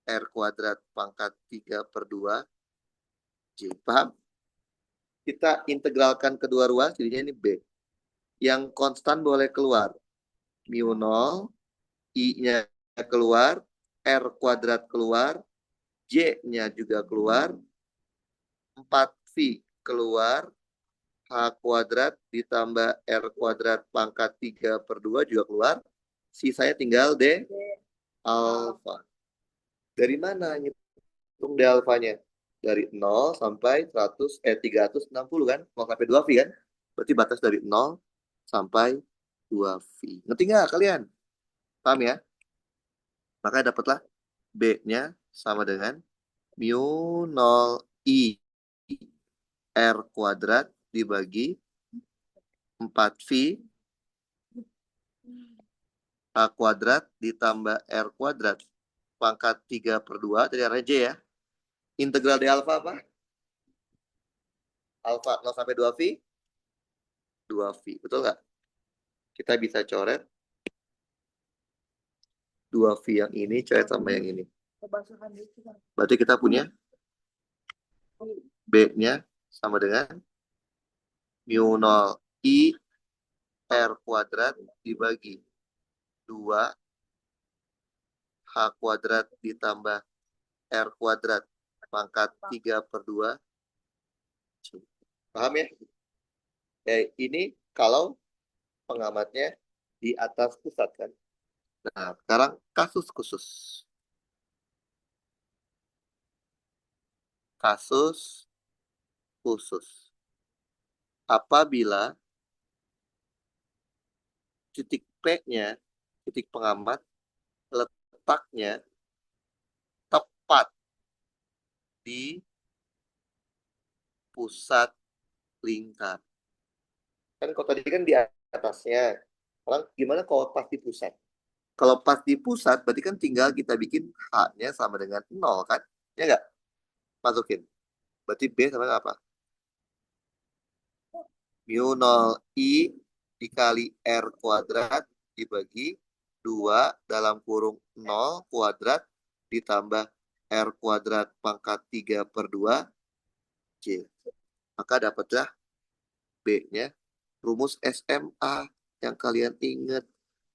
R kuadrat pangkat 3/2 J. Paham? Kita integralkan kedua ruas, jadinya ini B. Yang konstan boleh keluar. Mu 0, I-nya keluar, R kuadrat keluar, J-nya juga keluar, 4V keluar, H kuadrat ditambah R kuadrat pangkat 3/2 juga keluar. Sisanya tinggal D alfa. Dari mana hitung D alfanya? Dari 0 sampai 360 kan? 0 sampai 2V kan? Berarti batas dari 0 sampai 2V. Ngerti nggak kalian? Paham ya? Maka dapatlah B-nya sama dengan mu 0 I R kuadrat dibagi 4V H kuadrat ditambah R kuadrat pangkat 3/2 dari arah J ya. Integral D alfa apa? Alfa 0 sampai 2V? 2V. Betul nggak? Kita bisa coret 2V yang ini coret sama yang ini. Berarti kita punya B-nya sama dengan mu 0 I R kuadrat dibagi 2 H kuadrat ditambah R kuadrat pangkat 3/2. Paham ya? Ini kalau pengamatnya di atas pusat kan. Nah, sekarang kasus khusus. Kasus khusus. Apabila titik P-nya, titik pengamat, letaknya tepat di pusat lingkar. Kan kalau tadi kan di atasnya. Sekarang gimana kalau pas di pusat? Kalau pas di pusat, berarti kan tinggal kita bikin H-nya sama dengan 0 kan? Ya nggak? Masukin. Berarti B sama dengan apa? Mu 0 I dikali R kuadrat dibagi 2 dalam kurung 0 kuadrat ditambah R kuadrat pangkat 3/2 J. Maka dapatlah B-nya rumus SMA yang kalian ingat.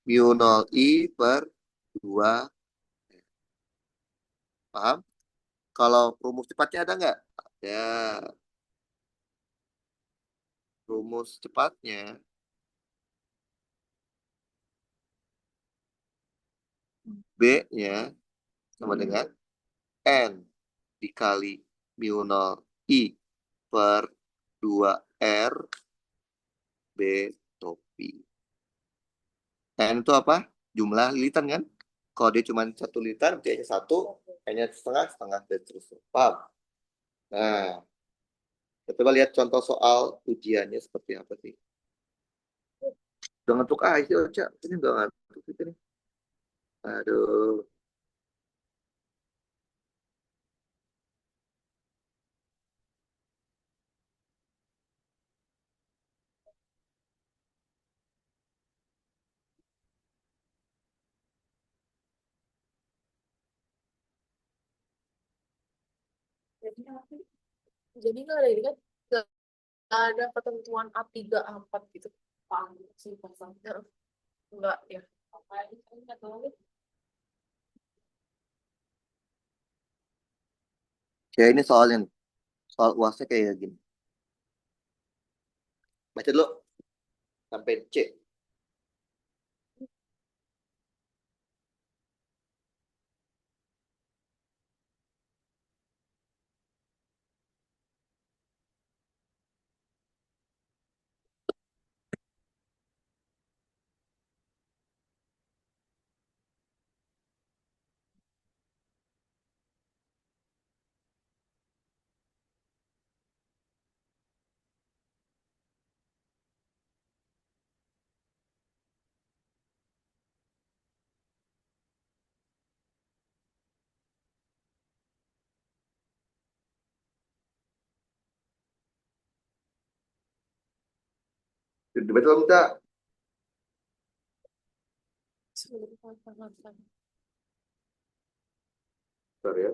Mu 0 I per 2. Paham? Kalau rumus cepatnya ada nggak? Ada. Rumus cepatnya B-nya sama dengan N dikali mu 0 I per 2R B topi. N itu apa? Jumlah lilitan kan? Kalau dia cuma 1 lilitan, berarti hanya 1, hanya setengah, setengah, dan seterusnya. Paham? Nah, kita coba lihat contoh soal ujiannya seperti apa sih. Udah ngantuk aja, Oca. Ini udah ngantuk gitu nih. Aduh. Jadi nggak ada ini kan, nggak ada ketentuan A3 A4 gitu. Paham sih pasangnya. Enggak ya. Apa ini kan nggak tahu. Kayak ini soalnya nih. Soal UASnya kayak gini. Baca dulu. Sampai C. Dibaca belum enggak? Sorry ya.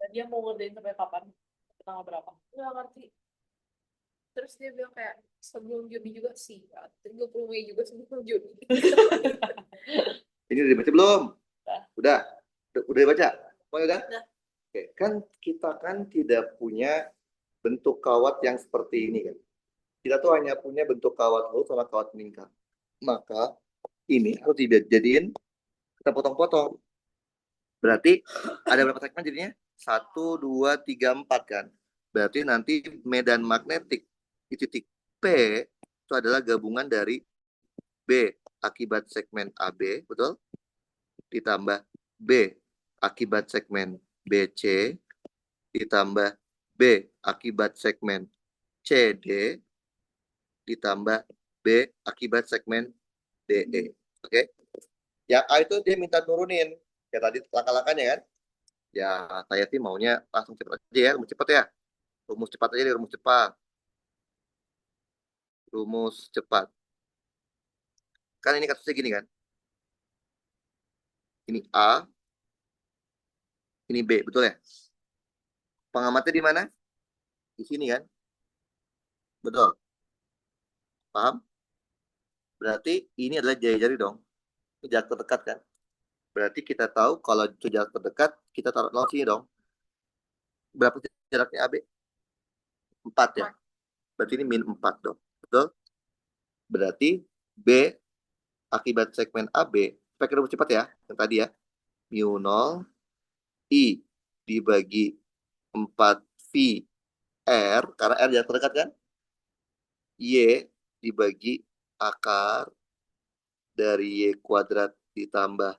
Dan dia mau ngerjain sampai kapan? Tanggal berapa? Nggak ngerti. Terus dia bilang kayak sebelum Juni juga sih. 30 Mei juga sebelum Juni. Ini udah dibaca belum? Udah. Udah dibaca? Oh, udah? Udah. Oke, kan kita kan tidak punya bentuk kawat yang seperti ini kan. Kita tuh hanya punya bentuk kawat lurus sama kawat melingkar. Maka ini harus dijadiin kita potong-potong. Berarti ada berapa segmen jadinya? 1, 2, 3, 4 kan. Berarti nanti medan magnetik di titik P itu adalah gabungan dari B akibat segmen AB, betul? Ditambah B akibat segmen BC, ditambah B akibat segmen CD, ditambah B akibat segmen DE. Oke? Yang A itu dia minta turunin. Kayak tadi langkah-langkahnya kan. Ya, saya sih maunya langsung cepat aja ya, rumus cepat ya. Rumus cepat aja deh, rumus cepat. Rumus cepat. Kan ini kasusnya gini kan. Ini A, ini B, betul ya? Pengamatnya di mana? Di sini kan? Betul. Paham? Berarti ini adalah jari-jari dong. Ini jarak terdekat kan? Berarti kita tahu kalau itu jarak terdekat, kita taruh 0 sini dong. Berapa jaraknya AB? 4 ya? Berarti ini min 4 dong. Betul? Berarti B akibat segmen AB, pakai rumus cepat ya, yang tadi ya. Mu 0 I dibagi 4 V R, karena R jarak terdekat kan? Y dibagi akar dari Y kuadrat ditambah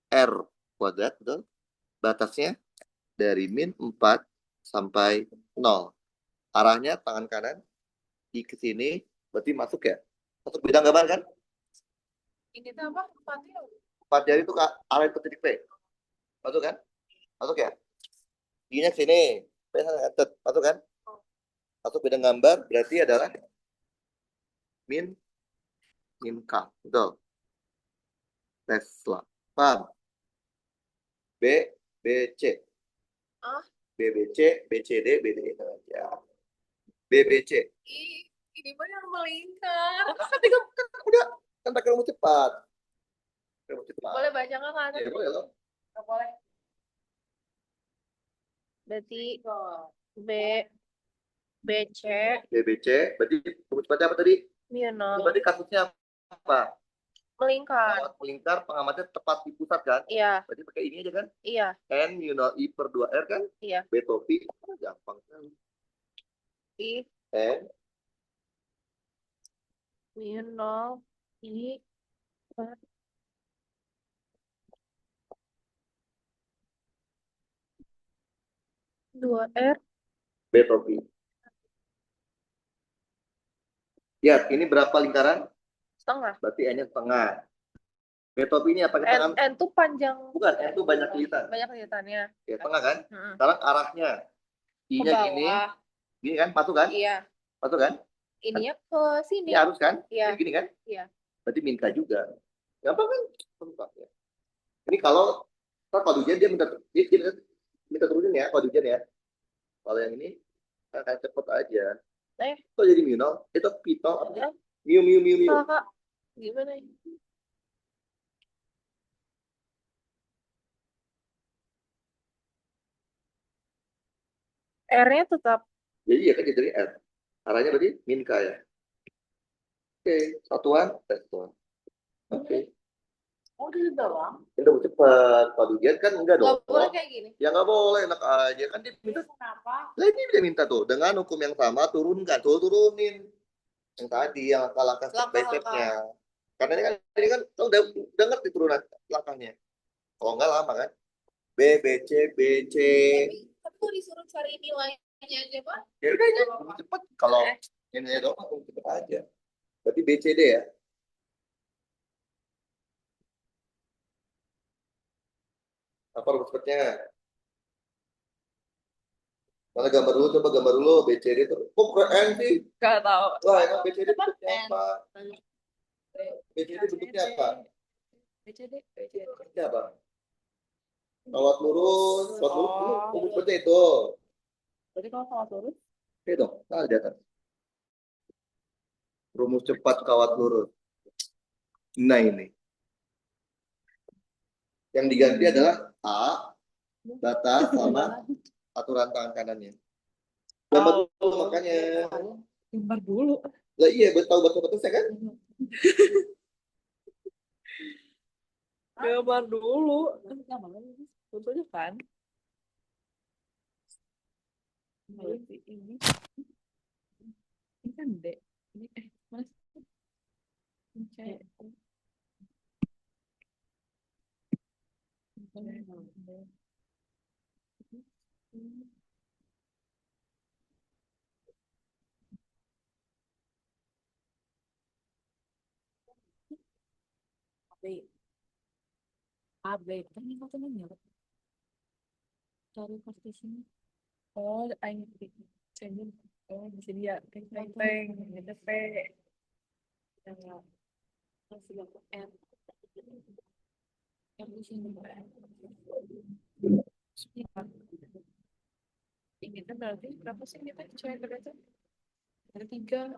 R kuadrat, betul? Batasnya dari min 4 sampai 0. Arahnya tangan kanan di ke sini, berarti masuk ya? Masuk bidang gambar kan? Ini tuh apa? Empatnya. 4 jari itu ke arah ke titik P. Masuk kan? Masuk ya? Giginya ke sini. P sana ngetet. Masuk kan? Masuk bidang gambar berarti adalah min K. Betul. Tesla. Paham? B, B, C. Ah? B, B, C, B, C, D, B, D. Ya. B, B, C. Ini mah yang melingkar. Udah. Kan pakai rumus cepat. Rumus cepat. Boleh baca nggak kan? Ya, boleh loh. Nggak boleh. Berarti B, BC, B, B, C. Berarti rumus cepatnya apa tadi? mu Itu 0. berarti kasusnya apa? Melingkar. Kawat melingkar, pengamatnya tepat di pusat kan? Iya, Berarti pakai ini aja kan? iya, N mu 0 I per 2R kan? iya. B topi. Gampang sekali. I N mu 0 I per 2R B topi. Lihat, ini berapa lingkaran? setengah. Berarti N-nya setengah. B topi ini apa? N tuh panjang, Bukan, N itu banyak lilitan. banyak kelihatannya. Ya, tengah kan? Mm-mm. Sekarang arahnya. Ke I-nya gini. bawah. Gini kan? Masuk kan? Iya. Masuk kan? Ininya ke sini. Ini harus kan? Iya. Ini gini kan? Iya. Berarti minta juga. Gampang kan? Gampang, ya. Ini kalau hujan dia minta turunin ya, kalau hujan ya. Kalau yang ini akan cepet aja. Kok jadi mu 0? Itu pito apa? Mu. Kakak, gimana ini? R-nya tetap. Jadi ya kan jadi R. Arahnya berarti min K ya. Oke, satuan. Oke. Oh, di dalam. Ini udah cepat. Kalau ujian kan enggak dong. Nggak boleh kayak gini. Ya nggak boleh, enak aja kan dia minta. Terus kenapa? Lah ini dia minta tuh dengan hukum yang sama turunkan, turunin yang tadi yang langkah-langkah step by Langkah-langkah. stepnya. Karena ini kan lo udah ngerti turunan langkahnya. Kalau nggak lama kan. B B C B C. Tapi kalau disuruh cari nilainya aja Pak. Ya udah ini lebih cepet. Kalau ini doang lebih cepet aja. Berarti B C D ya. Apa rumus cepetnya? Mana gambar dulu, coba gambar dulu B C D tuh. Kok keren sih? Gak tahu. Wah, emang B C D bentuknya apa? B C D bentuknya apa? BCD. Bentuknya apa? Kawat lurus rumus cepetnya itu. Berarti kalau salah lurus, Oke dong, nah di atas. Rumus cepat kawat lurus. Nah ini. Yang diganti adalah A, data sama aturan tangan kanannya. Gambar dulu makanya. gambar dulu. Lah iya, tahu batas-batasnya kan? Gambar dulu. Tentunya kan. Berarti ini kan D. Ini mana sih? Ini C. B. A, B. Kan ini katanya nyerap. Cari pasti sini. Oh, ini change. Oh, di sini ya. Teng, gitu P. Yang masih dapat M. M di sini M. Ini kan berarti berapa sih kita cewek berarti? Ada 3.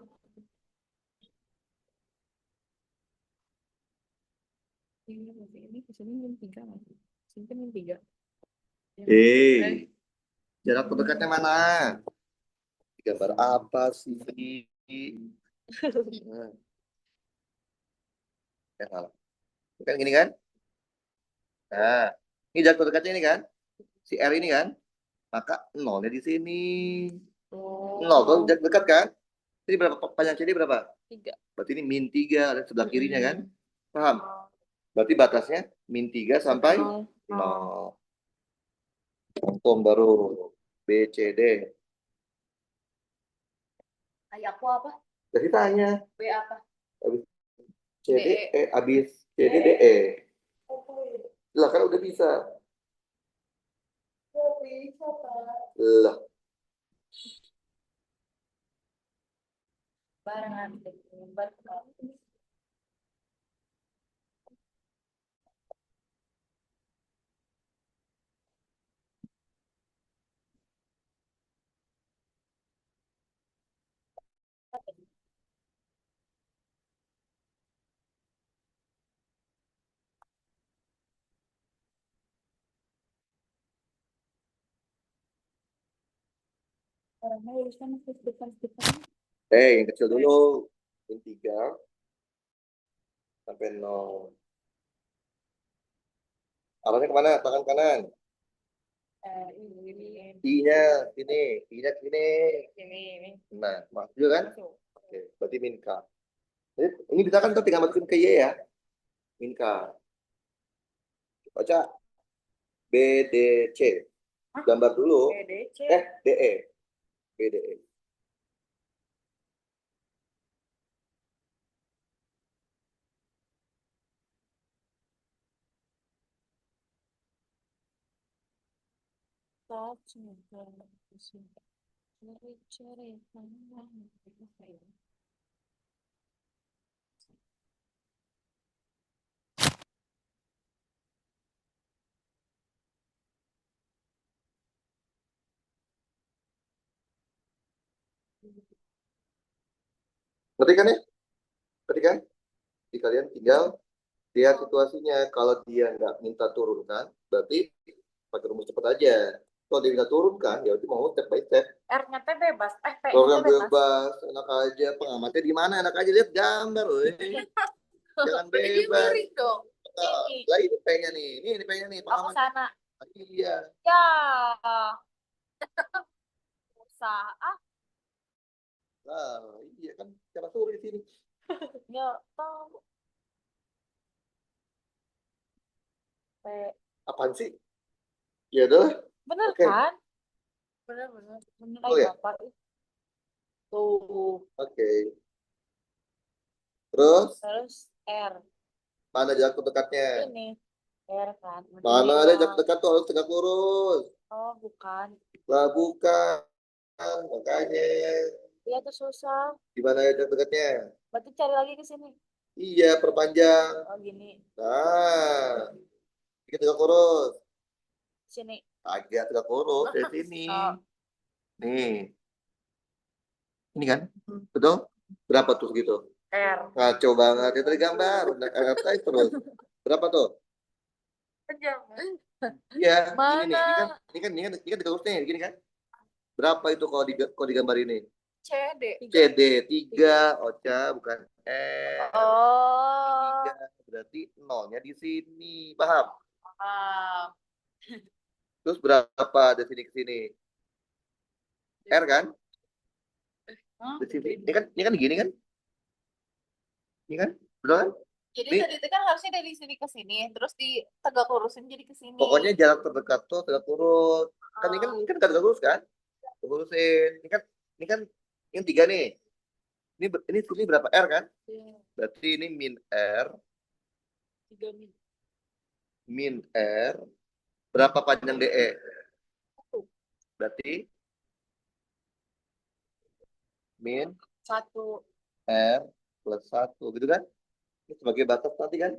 Ini di sini min 3 masih. Sini kan min 3. Jarak terdekatnya mana? Gambar apa sih? Nah, ya salah. Kan gini kan? Nah, ini jarak terdekatnya ini kan? Si R ini kan? Maka nolnya di sini. Nol, kalau jarak dekat kan? Jadi berapa panjang CD berapa? 3. Berarti ini min 3 ada sebelah kirinya kan? Paham? Berarti batasnya min 3 sampai 0. Hukum baru B, C, D. Ayah aku apa? Jadi tanya. B apa? Habis C, D, D, E. Habis C, D, D, E. Lah kan udah bisa. Lah. Barengan. Orangnya urusan depan. Yang kecil dulu. Min 3 sampai 0. Arahnya kemana? Tangan kanan. Ini. I-nya sini. I-nya sini. Ini. Nah, masuk juga kan? Oke, berarti min K. Jadi, ini kita kan tinggal masukin ke Y ya. Min K. Baca. B, D, C. Gambar dulu. BDC. D, E. B, D, E. Ngerti kan ya? Ngerti kan? Jadi kalian tinggal lihat situasinya. Kalau dia nggak minta turunkan, berarti pakai rumus cepat aja. Kalau dia minta turunkan, ya udah mau step by step. R-nya teh bebas. Program P-nya bebas, enak aja. Pengamatnya di mana? Enak aja lihat gambar loh. Jangan Berarti dia bebas. miring dong. Ini. Lah ini pengen nih. Ini pengen nih. Aku Pengalaman. sana. Iya. Ya. Usaha. Ah, Lah, iya kan cara suruh di sini. nggak tahu. P. Apaan sih? Ya udah. Bener Oke. kan? Benar-benar. Bener Oh, aja ya? Bapak. Tuh. Oke. Terus Terus R. mana jarak terdekatnya? Ini. R kan. Mana Ini ada jarak dong. dekat tuh harus tegak lurus. Oh, bukan. Lah bukan. Makanya Iya tuh susah. gimana ya jarak dekatnya? Berarti cari lagi ke sini. Iya, perpanjang. Oh, gini. Nah, kita tegak lurus. Sini. Agak tegak lurus dari sini. Oh. Nih. Ini kan? Betul? Berapa tuh gitu? R. Ngaco banget. Ya tadi gambar. Advertise terus. Berapa tuh? Jangan. Iya, ini nih. Mana? Ini kan tegak lurusnya. Gini kan? Berapa itu kalau digambar ini? CD. CD 3. Ocha, bukan Oh. 3. Berarti nolnya di sini. Paham? Terus berapa dari sini ke sini? R kan? Hah? Di sini. Ini kan gini kan? Ini kan? Betul kan? Jadi Nih. tadi itu kan harusnya dari sini ke sini, terus ditegak lurusin jadi ke sini. Pokoknya jarak terdekat tuh tegak lurus. Kan ini kan tegak lurus kan? Tegak lurusin. Ini 3 nih. Ini sini berapa R kan? Berarti ini min R. 3 min. Min R. Berapa panjang DE? Berarti min 1. R plus 1. Gitu kan? Ini sebagai batas nanti kan?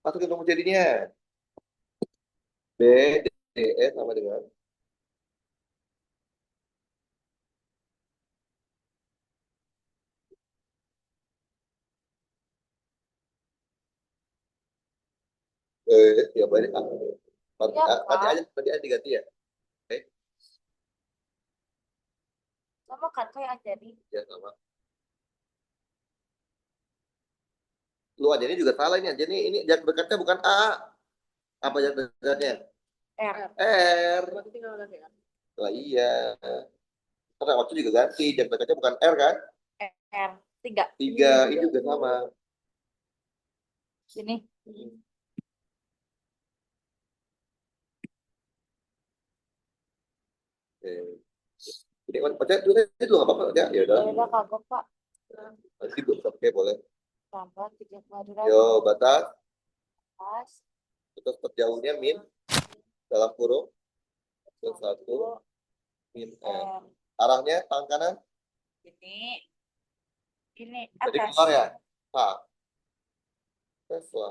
Masukin rumus jadinya. B, DE sama dengan ya banyak. Nanti, Iya, nanti aja diganti ya. Oke, sama kan kayak jadi. ya sama. Lu aja ini juga salah ini. Jadi ini jarak dekatnya bukan A. Apa jarak dekatnya? R. R. Berarti tinggal ganti ya. Lah iya. Karena waktu juga ganti. Jarak dekatnya bukan R kan? R. 3. 3. Ini juga sama. Sini. Oke. Jadi kan baca dulu nggak apa-apa ya. Ya udah. Ya udah kagok Pak. Nanti oke boleh. Tambah 30 Yo batas. pas. Terus terjauhnya min dalam kurung plus 1 min R. R. Arahnya tangan kanan. Ini. Ini Jadi atas. keluar ya. Nah. Tesla.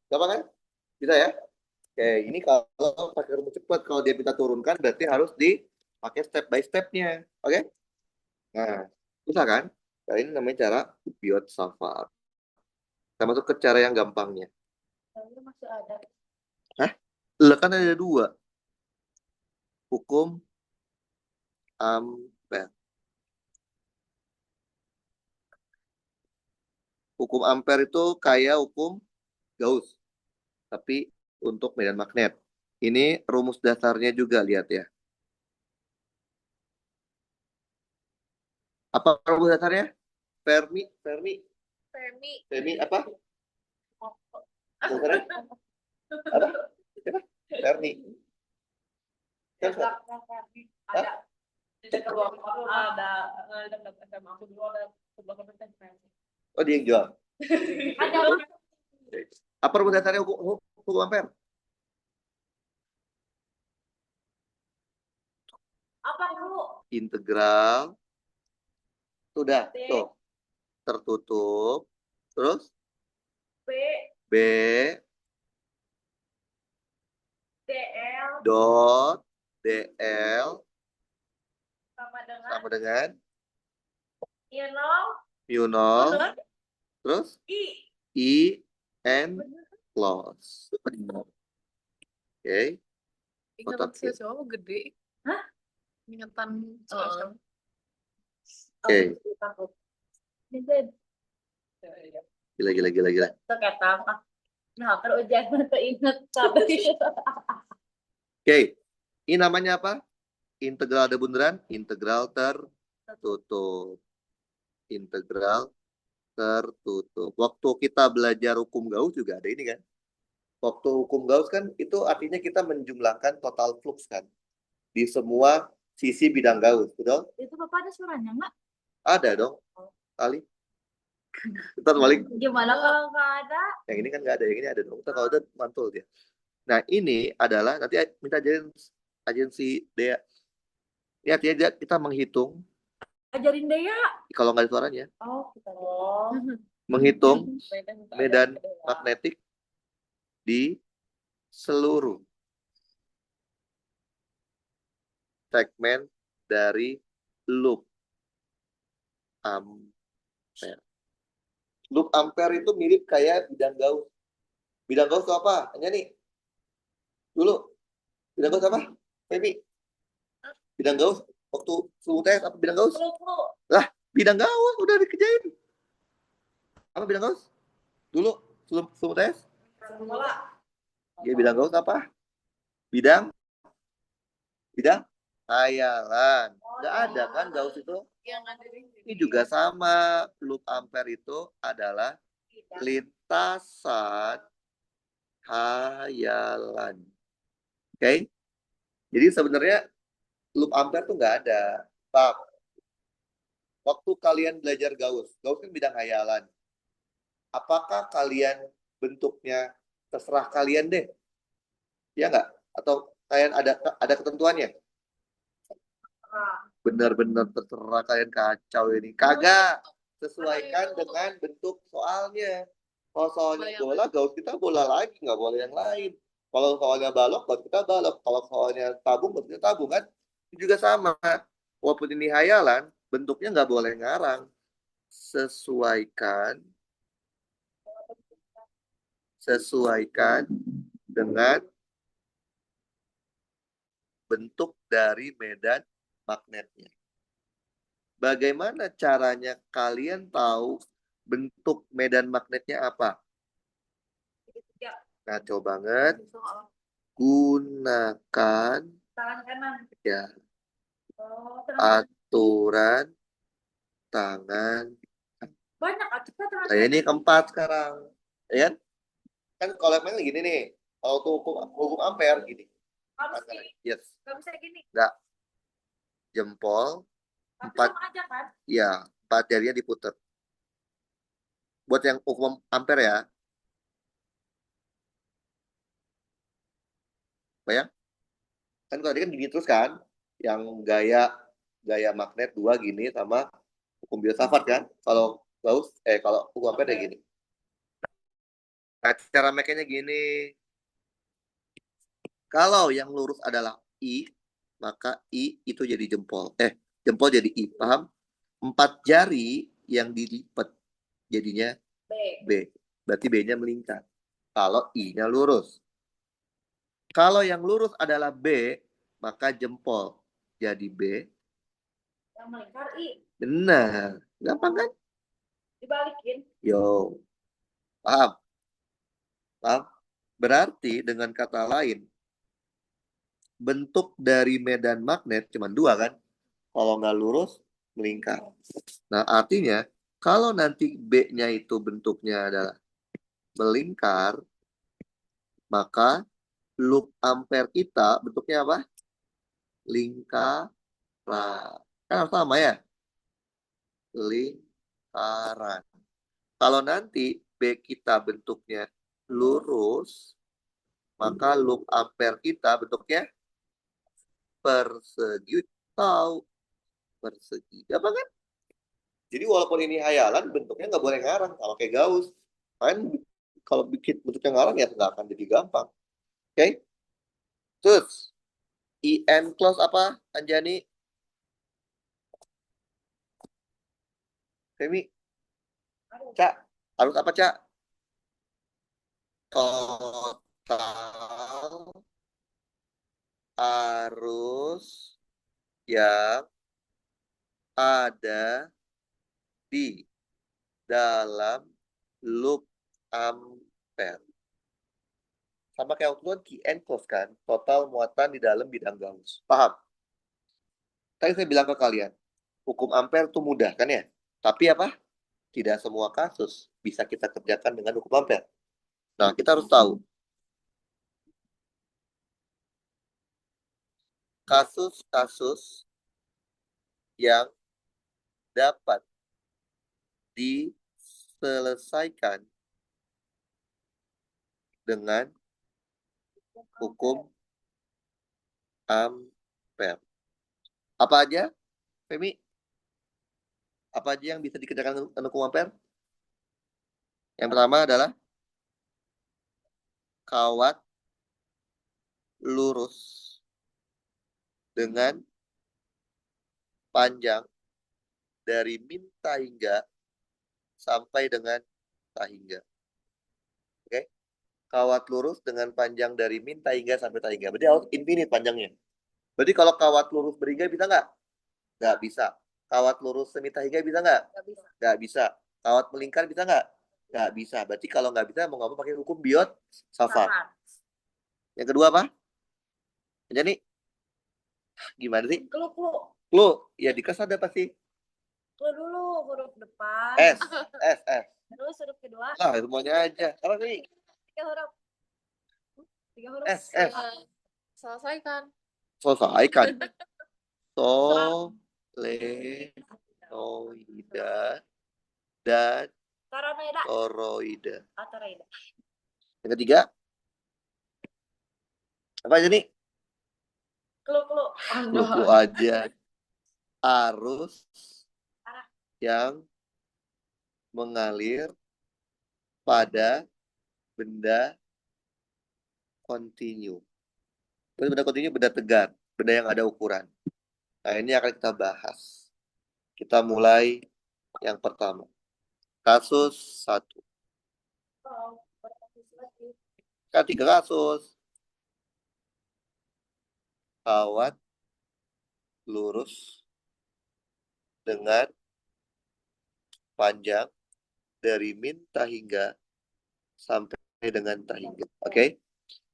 Gampang kan? Bisa ya? Oke, ini kalau pakai rumus cepat, kalau dia minta turunkan berarti harus dipakai step by stepnya. Oke? Nah, bisa kan? Nah, ini namanya cara Biot Safar. Kita masuk ke cara yang gampangnya. Lalu masih ada. Lah kan ada 2. Hukum Ampere. Hukum Ampere itu kayak hukum Gauss, tapi untuk medan magnet. Ini rumus dasarnya juga, lihat ya. Apa rumus dasarnya? Fermi apa? Dasarnya? Apa? Apa? Fermi. Ada. Di dekat ruang ada dekat SMA aku dulu ada sebuah kompetensi. Oh, dia yang jual. Ada apa? Apa rumus dasarnya hukum Ampere? Apa dulu? Integral. Sudah, tuh. Tertutup. Terus? B. B. DL. Dot. DL. Sama dengan Sama dengan you know, mu 0. Terus? I. I. N. Close. Benar. Oke. Ingatan Oke. cowok gede. Hah? Ingatan cowok. Oke. Takut. Ini Gila, gila, gila, gila. Itu kata apa? Nah, terus jangan keinget tapi Oke, ini namanya apa? Integral ada bundaran, integral tertutup. Integral tertutup. Waktu kita belajar hukum Gauss juga ada ini kan? Waktu hukum Gauss kan itu artinya kita menjumlahkan total flux kan di semua sisi bidang Gauss, betul? itu Bapak ada suaranya nggak? Ada dong, kali. Kita balik. Gimana kalau nggak ada? Yang ini kan nggak ada, yang ini ada dong. Kita kalau ada mantul dia. Nah ini adalah nanti minta ajarin agensi Dea. Ini artinya kita menghitung Ajarin Dea. kalau nggak ada suaranya, Oh, kita menghitung medan magnetik di seluruh segmen dari loop ampere. Loop ampere itu mirip kayak bidang Gauss. Bidang Gauss itu apa? Hanya nih. Dulu. Bidang Gauss apa? Baby. Bidang Gauss waktu suhu tes apa bidang Gauss? Lah, bidang Gauss udah dikerjain. Apa bidang Gauss? Dulu sebelum suhu tes? Ya bidang Gauss apa? Bidang hayalan. Nggak ada kan Gauss itu? Yang ada di Ini juga sama. Loop ampere itu adalah lintasan hayalan. Oke? Jadi sebenarnya loop ampere tuh nggak ada. Bang, waktu kalian belajar Gauss kan bidang hayalan. Apakah kalian bentuknya terserah kalian deh? Ya nggak? Atau kalian ada ketentuannya? Benar-benar terserah kalian, kacau ini. Kagak. Sesuaikan dengan bentuk soalnya. Kalau soalnya bola, Gauss kita bola lagi, nggak boleh yang lain. Kalau soalnya balok, Gauss kita balok. Kalau soalnya tabung, Gauss kita tabung kan. Itu juga sama. Walaupun ini hayalan, bentuknya nggak boleh ngarang. Sesuaikan dengan bentuk dari medan magnetnya. Bagaimana caranya kalian tahu bentuk medan magnetnya apa? Kacau banget. Gunakan tangan kanan. ya Oh, tangan. aturan tangan. Banyak kita tangan. Nah, ini keempat sekarang. Ya kan? Kan kalau yang gini nih. Kalau tuh hukum ampere gini. Harus gini. Yes. Gak bisa gini. Enggak. Jempol. Tapi Empat. sama aja kan? Ya, 4 jarinya diputar. Buat yang hukum ampere ya. Bayang? Kan tadi kan gini terus kan? Yang gaya magnet 2 gini sama hukum filsafat kan? Kalau Gauss, kalau hukum ampere kayak gini. Nah, cara makanya gini. Kalau yang lurus adalah I, maka I itu jadi jempol. Jempol jadi I, paham? 4 jari yang dilipat jadinya B. Berarti B-nya melingkar. Kalau I-nya lurus. Kalau yang lurus adalah B, maka jempol jadi B. Yang melingkar I. Benar. Gampang kan? Dibalikin. Yo. Paham? Paham? Berarti dengan kata lain, bentuk dari medan magnet cuma 2 kan? Kalau nggak lurus, melingkar. Nah, artinya kalau nanti B-nya itu bentuknya adalah melingkar, maka loop ampere kita bentuknya apa? Lingkaran. Kan harus sama ya? Lingkaran. Kalau nanti B kita bentuknya lurus, maka loop ampere kita bentuknya persegi. Tahu persegi. Apa kan? Jadi walaupun ini hayalan, bentuknya nggak boleh ngarang. Kalau kayak Gauss, kan kalau bikin bentuknya ngarang ya nggak akan jadi gampang. Oke? Terus, IN close apa, Anjani? Femi? Cak, harus apa, Cak? Total arus yang ada di dalam loop ampere. Sama kayak waktu itu kan key and close kan. Total muatan di dalam bidang Gauss. Paham? Tadi saya bilang ke kalian, hukum ampere itu mudah kan ya? Tapi apa? Tidak semua kasus bisa kita kerjakan dengan hukum ampere. Nah, kita harus tahu. Kasus-kasus yang dapat diselesaikan dengan hukum ampere. Apa aja, Femi? Apa aja yang bisa dikerjakan dengan hukum ampere? Yang pertama adalah kawat lurus dengan panjang dari min tahingga sampai dengan tahingga. Oke? Kawat lurus dengan panjang dari min tahingga sampai tahingga. Berarti harus infinite panjangnya. Berarti kalau kawat lurus berhingga bisa nggak? Nggak bisa. Kawat lurus semi tahingga bisa nggak? Nggak bisa. Nggak bisa. Kawat melingkar bisa nggak? Nggak bisa. Berarti kalau nggak bisa mau ngapa pakai hukum Biot Savart. Yang kedua apa? Jadi gimana sih? Clue. Clue, ya di kelas ada pasti. Clue dulu huruf depan. S. Terus huruf kedua. Lah, semuanya aja. Apa sih? 3 huruf. 3 huruf. S. Selesaikan. Selesaikan. Solenoida dan Toronoida. toroida. Toroida. Yang ketiga, apa aja nih? Clue. Clue aja. Arus yang mengalir pada benda kontinu. Benda kontinu, benda tegar, benda yang ada ukuran. Nah, ini akan kita bahas. Kita mulai yang pertama. Kasus 1. Kan 3 kasus. Kawat lurus dengan panjang dari min tahingga sampai dengan tahingga. Oke?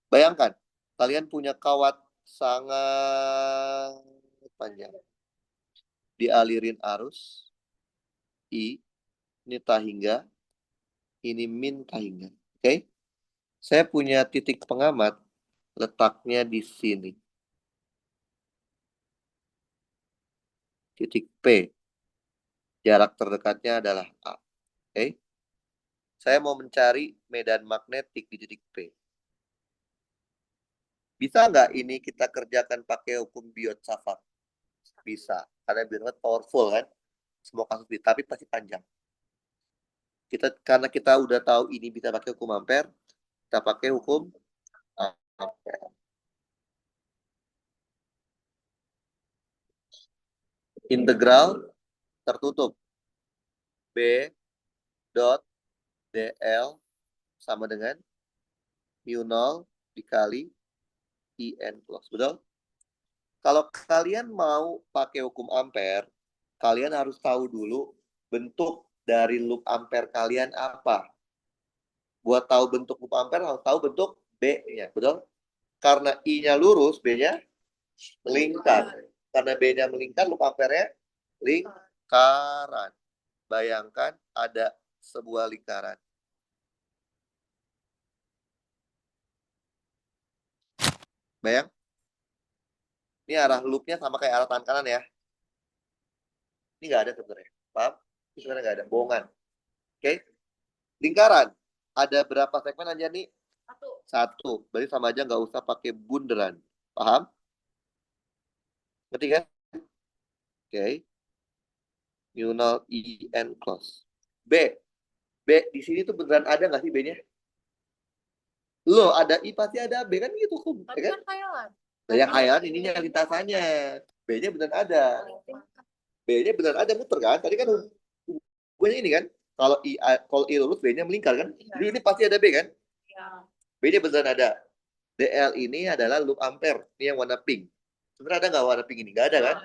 Bayangkan, kalian punya kawat sangat panjang. Dialirin arus I, ini tahingga, ini min tahingga. Oke? Saya punya titik pengamat, letaknya di sini. Titik P. Jarak terdekatnya adalah A. Oke? Saya mau mencari medan magnetik di titik P. Bisa nggak ini kita kerjakan pakai hukum Biot Savart? Bisa. Karena Biot Savart powerful kan? Semua kasus bisa, tapi pasti panjang. Karena kita udah tahu ini bisa pakai hukum ampere, kita pakai hukum ampere. Integral tertutup. B dot DL sama dengan mu 0 dikali IN plus. Betul? Kalau kalian mau pakai hukum ampere, kalian harus tahu dulu bentuk dari loop ampere kalian apa. Buat tahu bentuk loop ampere, harus tahu bentuk B-nya. Betul? Karena I-nya lurus, B-nya melingkar. Karena B-nya melingkar, loop ampere-nya lingkaran. Bayangkan ada sebuah lingkaran. Bayang? Ini arah loopnya sama kayak arah tangan kanan ya. Ini nggak ada sebenarnya. Paham? Ini sebenarnya nggak ada. Bohongan. Oke? Lingkaran. Ada berapa segmen aja nih? 1. Berarti sama aja nggak usah pakai bunderan. Paham? Ngerti kan? Oke. Mu 0 IN close. B. B di sini tuh beneran ada nggak sih B-nya? Loh, ada I pasti ada B kan gitu. Tapi Ya kan khayalan. Nah, yang khayalan ininya lintasannya. B-nya beneran ada. B-nya beneran ada muter kan? Tadi kan hubungannya ini kan. Kalau I lurus B-nya melingkar kan? Jadi ini pasti ada B kan? B-nya beneran ada. DL ini adalah loop ampere. Ini yang warna pink. Sebenarnya ada nggak warna pink ini? Nggak ada kan?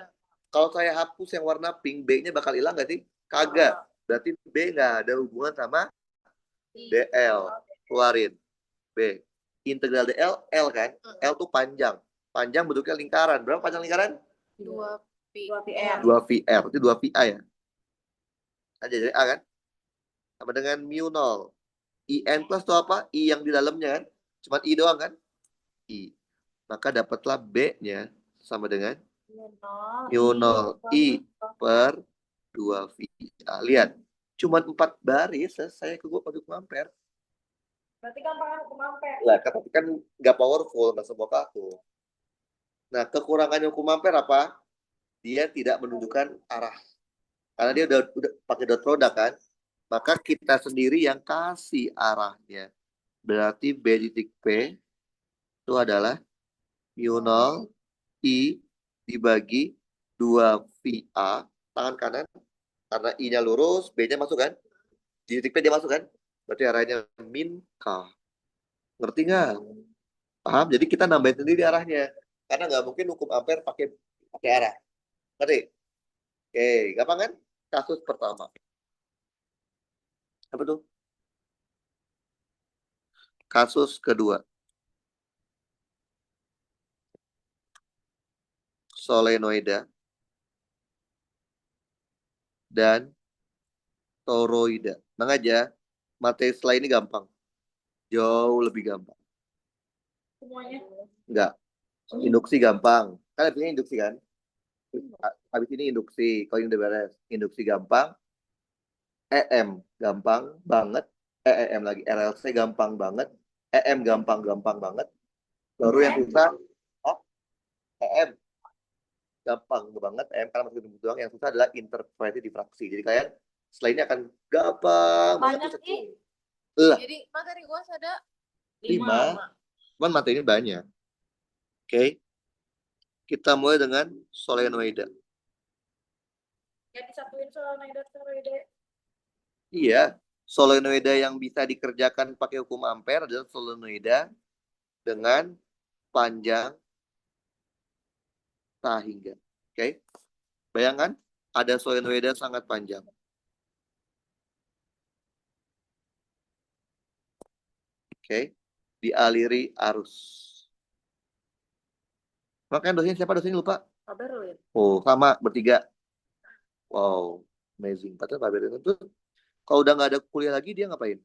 Kalau saya hapus yang warna pink, B-nya bakal hilang nggak sih? Kagak. Berarti B nggak ada hubungan sama DL. Keluarin. B. Integral DL, L kan? L tuh panjang. Panjang bentuknya lingkaran. Berapa panjang lingkaran? 2 PR. 2VR. Itu 2VA ya? Aja jadi A kan? Sama dengan mu 0. IN plus itu apa? I yang di dalamnya kan? Cuma I doang kan? I. Maka dapatlah B-nya sama dengan mu 0 I per 2VA. Lihat. Cuma 4 baris selesai ke gue pakai hukum ampere. Berarti gampang hukum ampere. Lah, tapi kan nggak powerful, nggak semua kaku. Nah, kekurangannya hukum ampere apa? Dia tidak menunjukkan arah. Karena dia udah pakai dot produk kan. Maka kita sendiri yang kasih arahnya. Berarti B titik P itu adalah mu 0 I dibagi 2VA tangan kanan. Karena I-nya lurus, B-nya masuk kan? Di titik P dia masuk kan? Berarti arahnya min K. Ngerti nggak? Paham? Jadi kita nambahin sendiri arahnya. Karena nggak mungkin hukum ampere pakai arah. Ngerti? Oke, gampang kan? Kasus pertama. Apa tuh? Kasus kedua. Solenoida dan toroida. Tenang aja, materi setelah ini gampang. Jauh lebih gampang. Semuanya. Enggak. Induksi gampang. Kan artinya induksi kan? Habis ini induksi. Kalau ini udah beres. Induksi gampang. EM gampang banget. EM lagi. RLC gampang banget. EM gampang banget. Baru yang susah. Oh, EM. Gampang banget. EM karena masih ketemu doang. Yang susah adalah interferensi difraksi. Jadi kalian setelah ini akan gampang Banyak banget. nih. Lah, Jadi materi gua ada 5. Cuman materinya banyak. Oke. Kita mulai dengan solenoida. Ya disatuin solenoida toroida. Iya. Solenoida yang bisa dikerjakan pakai hukum ampere adalah solenoida dengan panjang sehingga. Oke. Bayangkan ada solenoida sangat panjang. Oke. Dialiri arus. Makanya dosennya siapa? Dosennya lupa. Pak Berlin. Oh, sama bertiga. Wow, amazing. Padahal Pak Berlin itu kalau udah nggak ada kuliah lagi dia ngapain?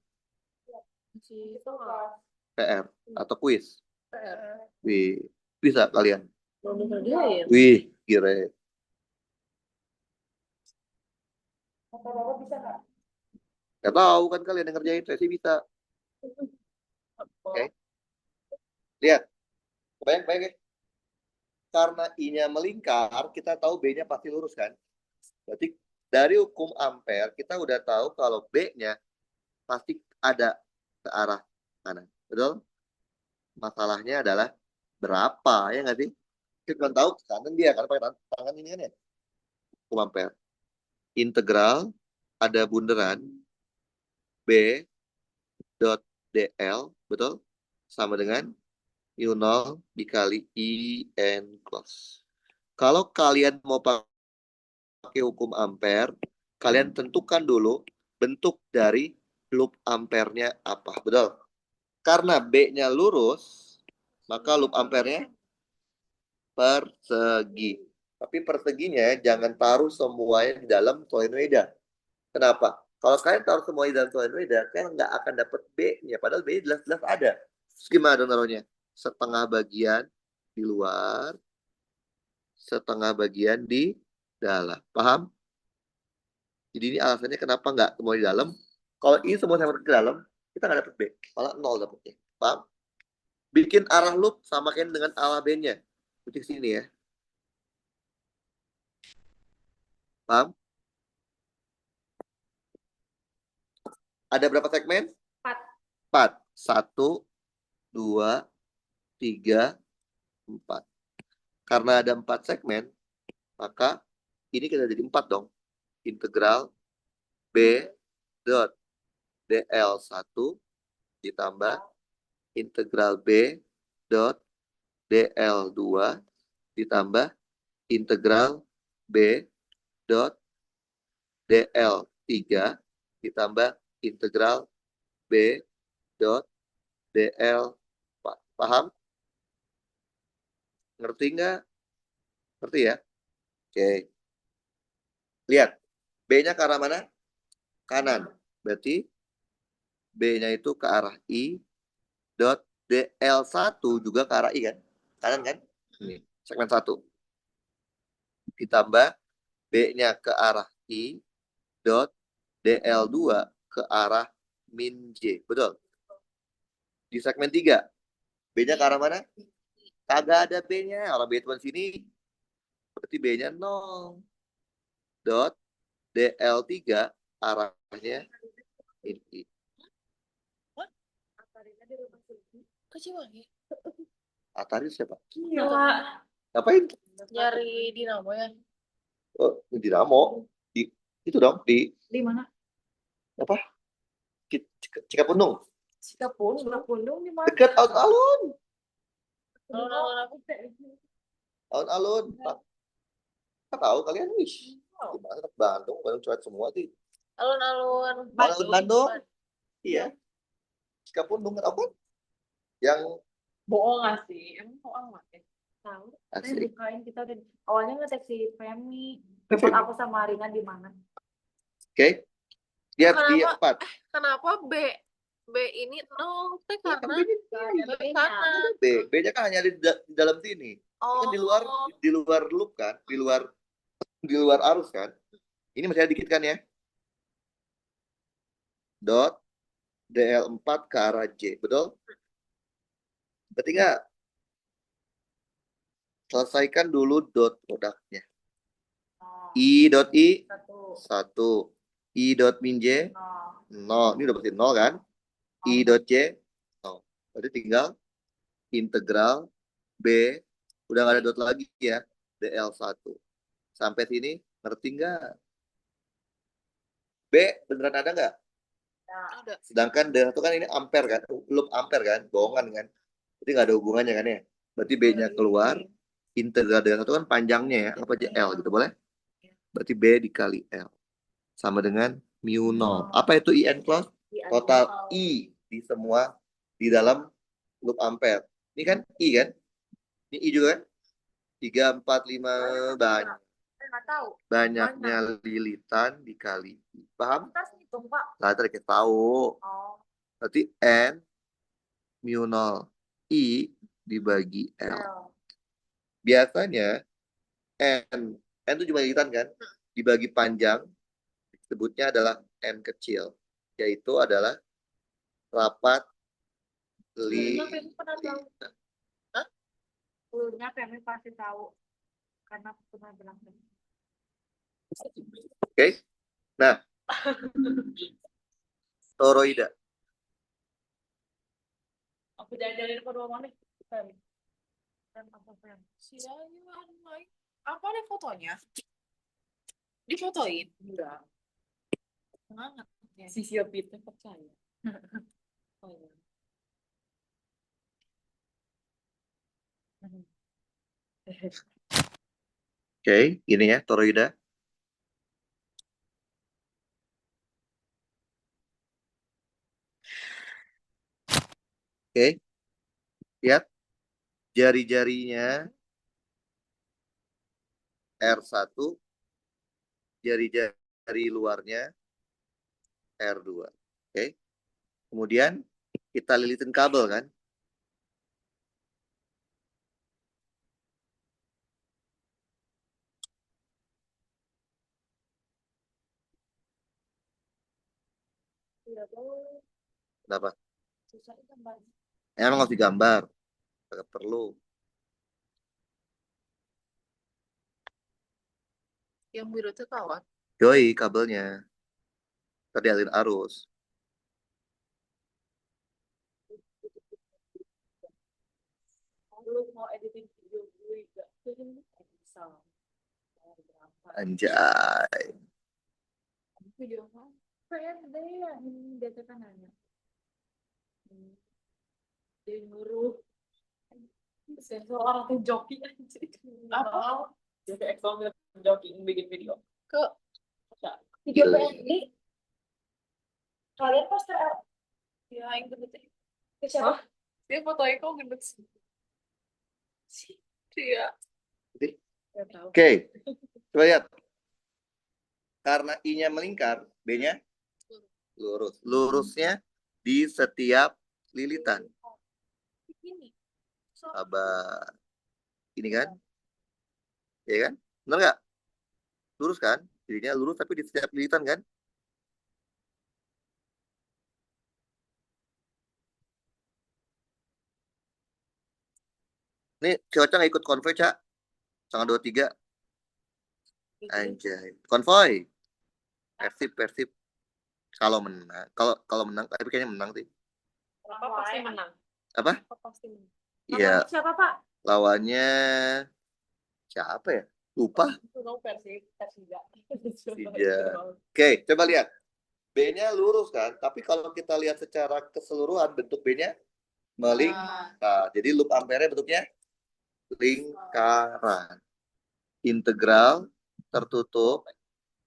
Itu pas. PR atau kuis? PR. Wih, bisa kalian? Belum bisa dia. Wih, kira. Bapak bisa nggak? Gak tahu kan kalian yang ngerjain, saya sih bisa. Oke. Lihat. Bayang-bayang ya. Karena I-nya melingkar, kita tahu B-nya pasti lurus kan? Berarti dari hukum ampere, kita udah tahu kalau B-nya pasti ada ke arah kanan. Betul? Masalahnya adalah berapa, ya nggak sih? Kita kan tahu ke kanan dia, karena pakai tangan ini kan ya. Hukum ampere. Integral, ada bunderan, B dot DL, betul? Sama dengan mu 0 dikali IN close. Kalau kalian mau pakai hukum ampere, kalian tentukan dulu bentuk dari loop ampernya apa. Betul? Karena B-nya lurus, maka loop ampernya persegi. Tapi perseginya jangan taruh semuanya di dalam solenoida. Kenapa? Kalau kalian taruh semuanya di dalam solenoida, kalian nggak akan dapat B-nya. Padahal B jelas-jelas ada. Terus gimana dong naruhnya? Setengah bagian di luar, setengah bagian di dalam. Paham? Jadi ini alasannya kenapa nggak semua di dalam. Kalau ini semua sama ke dalam, kita nggak dapat B. Malah 0 dapatnya. Paham? Bikin arah loop samakan dengan arah B-nya. Di sini ya. Paham? Ada berapa segmen? 4. 1, 2, 3, 4. Karena ada 4 segmen, maka ini kita jadi 4 dong. Integral B dot DL1 ditambah integral B dot DL2 ditambah integral B dot DL3 ditambah integral B dot DL. Paham? Ngerti nggak? Ngerti ya? Oke. Lihat. B-nya ke arah mana? Kanan. Berarti B-nya itu ke arah I dot DL1 juga ke arah I kan? Kanan kan? Ini segmen 1. Ditambah B-nya ke arah I dot DL2 ke arah min J. Betul? Di segmen 3. B-nya ke arah mana? Kagak ada B-nya. Orang B cuma sini. Berarti B-nya 0. Dot DL3 arahnya ini. Keciwangi. Atari siapa? Gila. Ngapain? Nyari dinamo ya. Oh, di Dinamo. Itu dong, di mana? apa? Cikapundung. Cikapundung di mana? Dekat alun-alun. Alun-alun apa? Alun-alun. Nggak tahu kalian, wih. Gimana anak Bandung cuek semua sih. Alun-alun Alun Bandung. Iya. Cikapundung nggak tahu kan? Yang Bohong nggak sih? Emang mau amat ya? Tahu. asli. Bukain kita udah awalnya ngetek si Femi. Tempat aku sama Rina di mana? Oke. Lihat di Kenapa? 4. Kenapa B ini 0 teh karena B kanan. B-nya kan hanya di dalam sini. Ini kan di luar loop kan, di luar arus kan. Ini masih ada dikit kan ya. Dot DL4 ke arah J, betul? Berarti nggak? Selesaikan dulu dot produknya. I dot I 1. I dot min J 0. Ini udah pasti 0 kan? I dot J 0. Berarti tinggal integral B. Udah nggak ada dot lagi ya. DL1. Sampai sini ngerti nggak? B beneran ada nggak? Ada. Sedangkan D1 kan ini ampere kan? Loop ampere kan? Bohongan kan? Berarti nggak ada hubungannya kan ya? Berarti B-nya keluar. Integral D1 kan panjangnya ya. Apa aja L gitu boleh? Berarti B dikali L. Sama dengan mu 0. Apa itu IN close? Total I di semua di dalam loop ampere. Ini kan I kan? Ini I juga kan? 3, 4, 5 banyak. Nggak tahu. Banyaknya lilitan dikali I. Paham? Kita hitung, Pak. Nah, tadi kita tahu. Oh. Berarti N mu 0 I dibagi L. Biasanya N itu cuma lilitan kan? Dibagi panjang disebutnya adalah N kecil. Yaitu adalah rapat lilitan. Dulunya Femi pasti tahu karena aku pernah bilang. Oke. Nah, toroida. Aku jalan-jalan ke rumah mana? Femi. Dan apa Femi? Apa ada fotonya? Difotoin? Enggak. Semangat. Si Siopita percaya. Oh, iya. Oke, ini ya toroida. Oke. Lihat jari-jarinya R1, jari-jari luarnya R2. Oke. Kemudian kita lilitin kabel kan. Kenapa? Emang harus digambar. Nggak perlu. Yang biru itu kawan. Yoi kabelnya. Tadi alir arus. Lu mau editing video gue gak? Bisa. Anjay. Video apa? PMD ya, ini dia tuh kan nanya. Dia nyuruh sensor orang tuh joki aja. Apa? Dia kayak ekstra joki bikin video. Video PMD. Kalian poster Ya, yang gendut. Hah? Dia fotonya kok gendut sih. Iya. Nggak tahu. Oke, coba lihat. Karena I-nya melingkar, B-nya lurus. Lurusnya di setiap lilitan. Ini. Sabar. Ini kan? Ya kan? Benar nggak? Lurus kan? Jadinya lurus tapi di setiap lilitan kan? Ini Cocok nggak ikut konvoy, Cak? Tanggal 23. Anjay. Konvoy. Persib, Persib. Kalau menang. Kalau menang, tapi kayaknya menang sih. Apa pasti menang? Apa? Apa pasti menang? Iya, Lawannya siapa, Pak? lawannya siapa ya? Lupa. Itu dong Persija. Iya. Oke, coba lihat. B-nya lurus kan? Tapi kalau kita lihat secara keseluruhan bentuk B-nya melingkar. Jadi loop ampere bentuknya lingkaran. Integral tertutup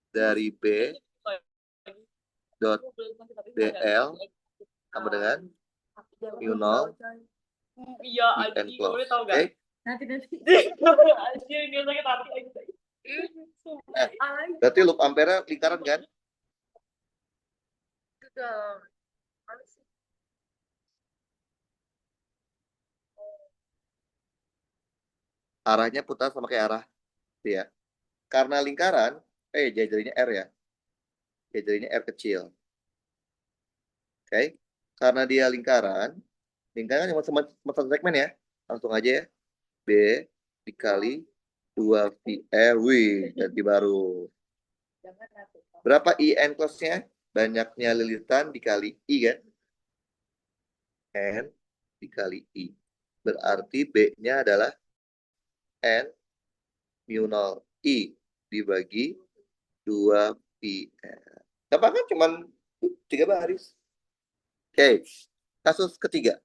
dari B dot DL sama dengan mu 0 Iya, I n anjing. close. Gue tahu Oke? gak? Nanti. Anjing, dia sakit hati anjing. Berarti loop ampere lingkaran kan? Arahnya putar sama kayak arah ya. Karena lingkaran, jari-jarinya R ya. Jari-jarinya R kecil. Oke? Karena dia lingkaran cuma satu segmen ya. Langsung aja ya. B dikali 2 wih, ganti baru. Berapa I n close-nya? Banyaknya lilitan dikali I kan? N dikali I. Berarti B-nya adalah N mu 0 I dibagi 2 pi r. Gampang kan? Cuman 3 baris. Oke, kasus ketiga.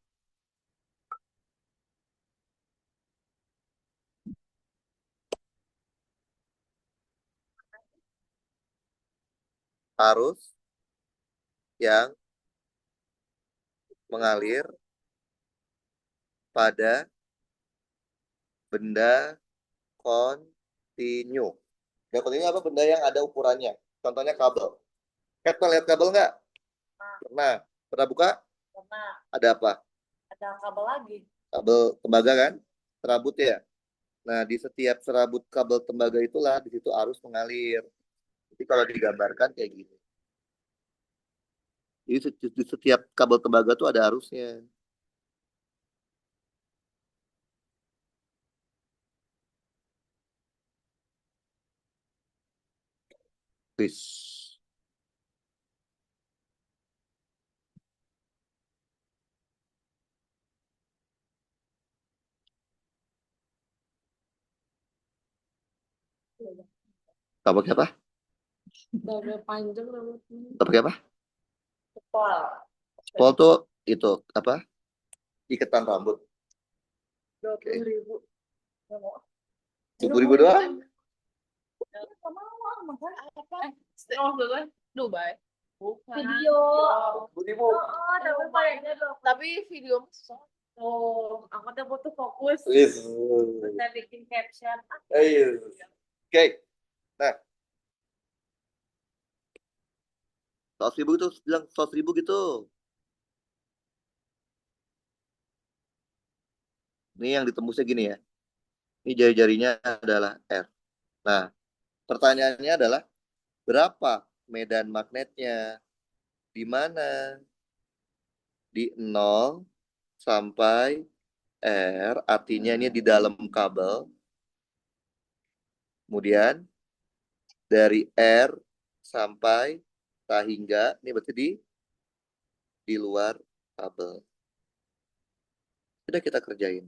Arus yang mengalir pada benda kontinu. Benda kontinu apa? Benda yang ada ukurannya. Contohnya kabel. Pernah lihat kabel nggak? Pernah. Pernah buka? Karena Ada apa? ada kabel lagi. Kabel tembaga kan? Serabut ya. Nah, di setiap serabut kabel tembaga itulah di situ arus mengalir. Jadi kalau digambarkan kayak gini. Jadi di setiap kabel tembaga tuh ada arusnya. Please. Tak pakai apa? Dada panjang rambutnya. Tak pakai apa? Kepal. Spol tuh itu apa? Iketan rambut. 20.000. 20.000 doang? Maksudnya Dubai. bukan. Video. 20.000. Oh, tapi kayaknya dong. Tapi video Oh, aku tuh butuh fokus. Yes. Terus saya bikin caption. Yes. Oke. Nah. 100.000 itu bilang 100.000 gitu. Ini yang ditembusnya gini ya. Ini jari-jarinya adalah R. Nah, pertanyaannya adalah berapa medan magnetnya? Di mana? Di 0 sampai R, artinya ini di dalam kabel. Kemudian dari R sampai sehingga, ini berarti di luar kabel. Sudah kita kerjain.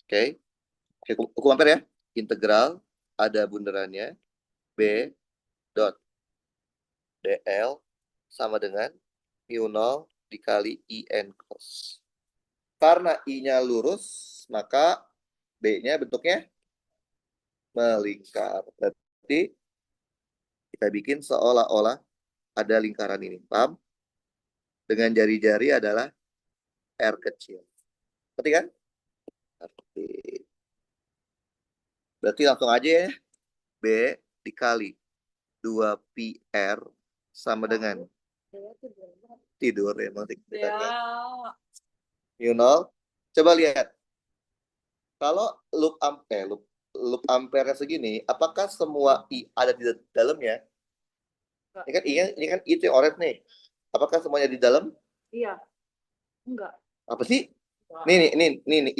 Oke. Hukum ampere ya. Integral ada bundarannya B dot DL sama dengan mu 0 dikali IN cos. Karena I-nya lurus, maka B-nya bentuknya melingkar. Berarti kita bikin seolah-olah ada lingkaran ini. Paham? Dengan jari-jari adalah R kecil. Ngerti kan? Ngerti. Berarti langsung aja ya. B dikali 2PR sama dengan tidur ya. Ya. You know? Coba lihat. Kalau loop ampere segini, apakah semua I ada di dalamnya? Ini kan itu yang orange nih. Apakah semuanya di dalam? Iya. Enggak. Apa sih? Nih,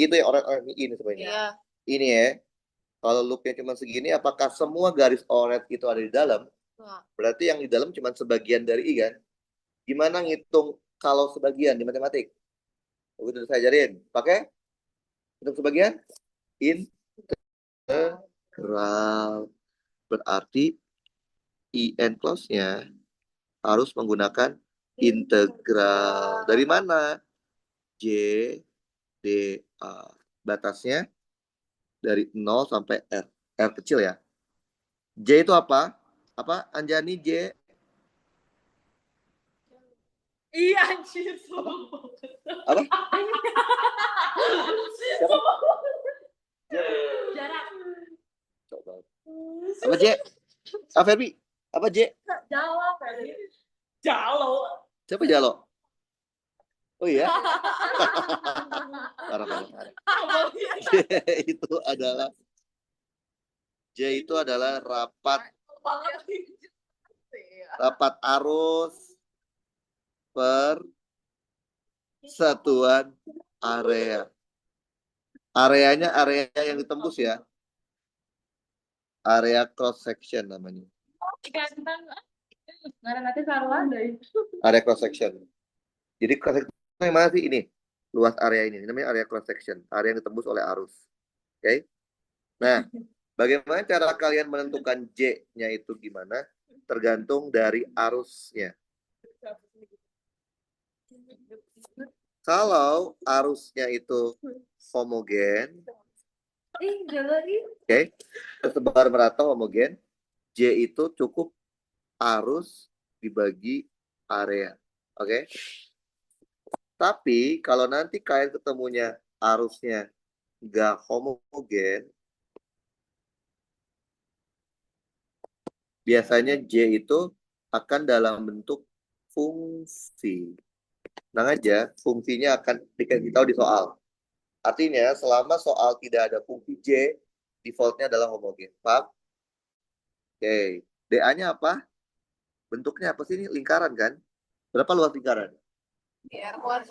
itu yang orange ini sebenarnya. Iya. Ini ya. Kalau loopnya cuma segini, apakah semua garis orange itu ada di dalam? Nah, Berarti yang di dalam cuma sebagian dari I kan? Gimana ngitung kalau sebagian di matematik? Udah saya ajarin. Pakai hitung sebagian? Integral. Berarti IN close-nya harus menggunakan integral. Dari mana? J, D, A. Batasnya dari 0 sampai R. R kecil ya. J itu apa? Apa, Anjani? J? Iya anjir. Apa? Siapa? Jarak. Coba. Apa J? Apa Ferbi? Apa J? Jawab tadi. Jalo. Siapa Jalo? Oh iya? Parah. Itu adalah J itu adalah rapat arus per satuan area. Areanya area yang ditembus ya. Area cross section namanya. Nanti salah ada itu. Area cross section. Jadi cross section yang mana sih ini? Luas area ini. Ini namanya area cross section. Area yang ditembus oleh arus. Oke? Nah, bagaimana cara kalian menentukan J-nya itu gimana? Tergantung dari arusnya. Kalau arusnya itu homogen, oke, tersebar merata homogen, J itu cukup arus dibagi area. Oke? Tapi kalau nanti kalian ketemunya arusnya nggak homogen, biasanya J itu akan dalam bentuk fungsi. Tenang aja, fungsinya akan dikasih tahu di soal. Artinya, selama soal tidak ada fungsi J, defaultnya adalah homogen. Paham? Oke. DA-nya apa? Bentuknya apa sih ini? Lingkaran kan? Berapa luas lingkaran? biar kuat.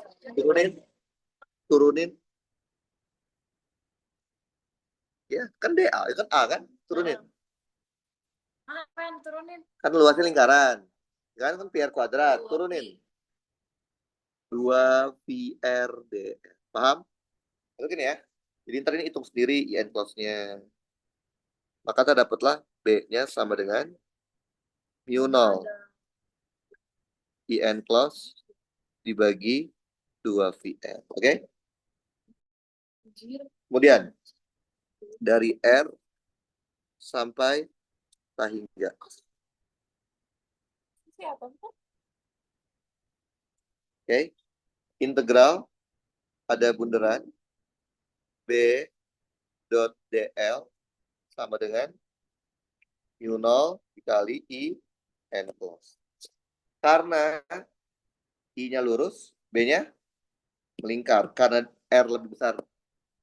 Turunin. Ya, kan DA, kan A kan? Turunin. Apa yang turunin? Kan luasnya lingkaran. Kan PR kuadrat. Turunin. 2 VRD. Paham? Oke ya. Jadi ntar ini hitung sendiri IN close-nya. Maka kita dapatlah B-nya sama dengan mu 0. IN close dibagi 2 VR. Oke? Kemudian dari R sampai Tahingga. Siapa? Oke? Integral ada bunderan B dot DL sama dengan mu 0 dikali I N close. Karena I-nya lurus, B-nya melingkar. Karena R lebih besar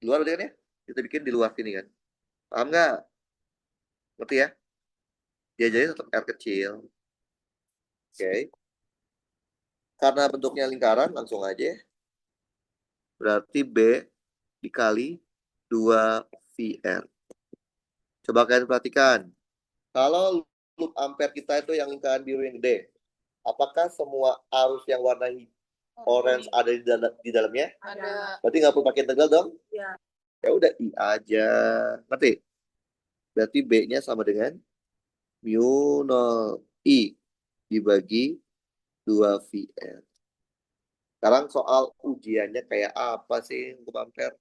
di luar berarti kan ya? Kita bikin di luar sini kan. Paham nggak? Ngerti ya? Dia jadi tetap R kecil. Oke. Karena bentuknya lingkaran, langsung aja. Berarti B dikali 2 VR. Coba kalian perhatikan. Kalau loop ampere kita itu yang lingkaran biru yang gede, apakah semua arus yang warna orange ada di dalamnya? Ada. Berarti nggak perlu pakai integral dong? Iya. Ya udah I aja. Ngerti? Berarti B-nya sama dengan mu 0 I dibagi 2 VR. Sekarang soal ujiannya kayak apa sih untuk ampere?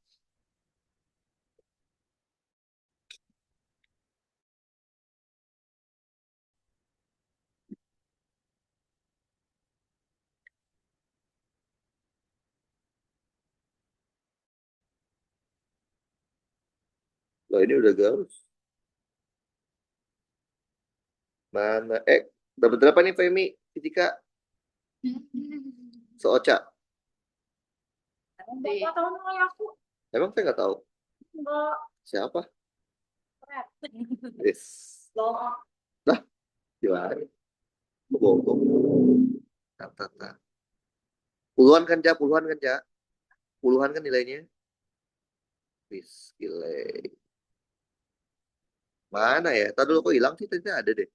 Loh, ini udah gaus. Mana? Dapat berapa nih Femi? Fisika? Seoca. Emang Bapak tahu nilai aku? Emang saya nggak tahu. Enggak. Siapa? Keren. Yes. Loh, Lah, gimana? Bohong. Kata. Puluhan kan, Ja? Puluhan kan, Ja? Puluhan kan nilainya? Wis, gile. Mana ya? Tadi dulu kok hilang sih? Tadi ada deh.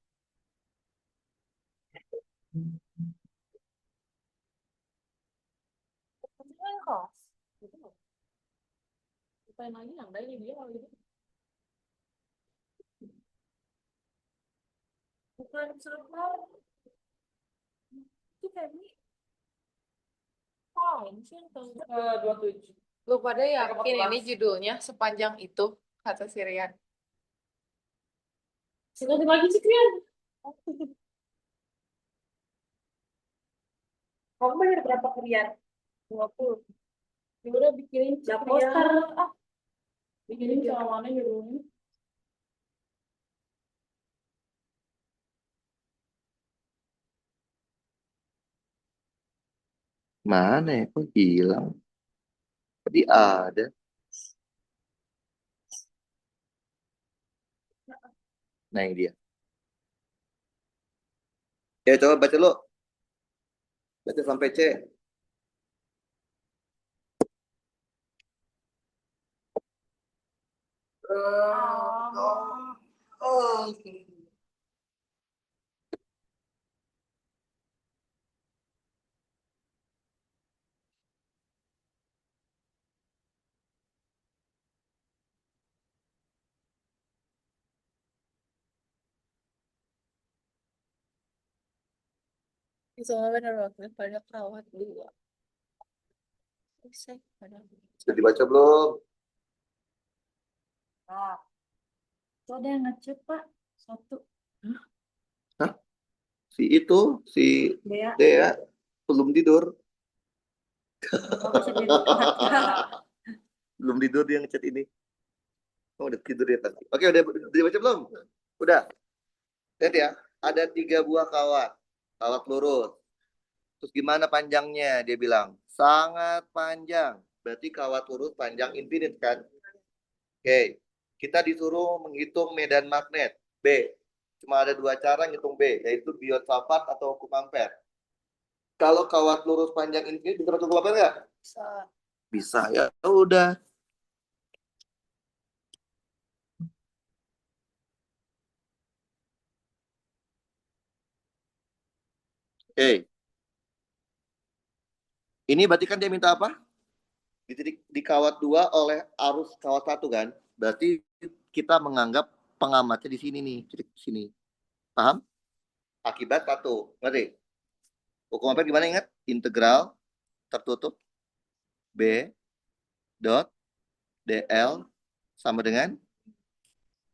Kan kelas. Gitu loh. Lupain lagi yang dari dia kalau gitu. Bukan sebentar. Itu Femi. Oh, ini sih yang tahun 27. Lu pada yakin kelas. ini judulnya sepanjang itu, kata si Rian. Singkatin lagi sih, Krian. Kamu bayar berapa, Krian? 20. Ya udah bikinin ya Krian. poster. Ah, Bikinin sama mana judulnya? Mana ya? Kok hilang? Tadi ada. Nah, ini dia. Ya, coba baca lo. Baca sampai C. Soalnya bener banget pada kawat dua. Selesai pada. Sudah dibaca belum? Pak. Tuh ada yang ngechat, Pak. Satu. Hah? Si Dea. Dea belum tidur. Bapak bisa diangkat. Belum tidur dia ngechat ini. Oh, udah tidur dia tadi. Oke, udah dibaca belum? Udah. Lihat ya, ada 3 buah kawat. Kawat lurus. Terus gimana panjangnya? Dia bilang, sangat panjang. Berarti kawat lurus panjang infinite kan? Oke, kita disuruh menghitung medan magnet. B. Cuma ada 2 cara ngitung B, yaitu Biot-Savart atau hukum ampere. Kalau kawat lurus panjang infinite bisa pakai hukum ampere nggak? Bisa. Bisa, ya udah. Oke, ini berarti kan dia minta apa? Di kawat 2 oleh arus kawat 1 kan? Berarti kita menganggap pengamatnya di sini nih, di sini. Paham? Akibat 1. Ngerti? Hukum ampere gimana ingat? Integral tertutup B dot DL sama dengan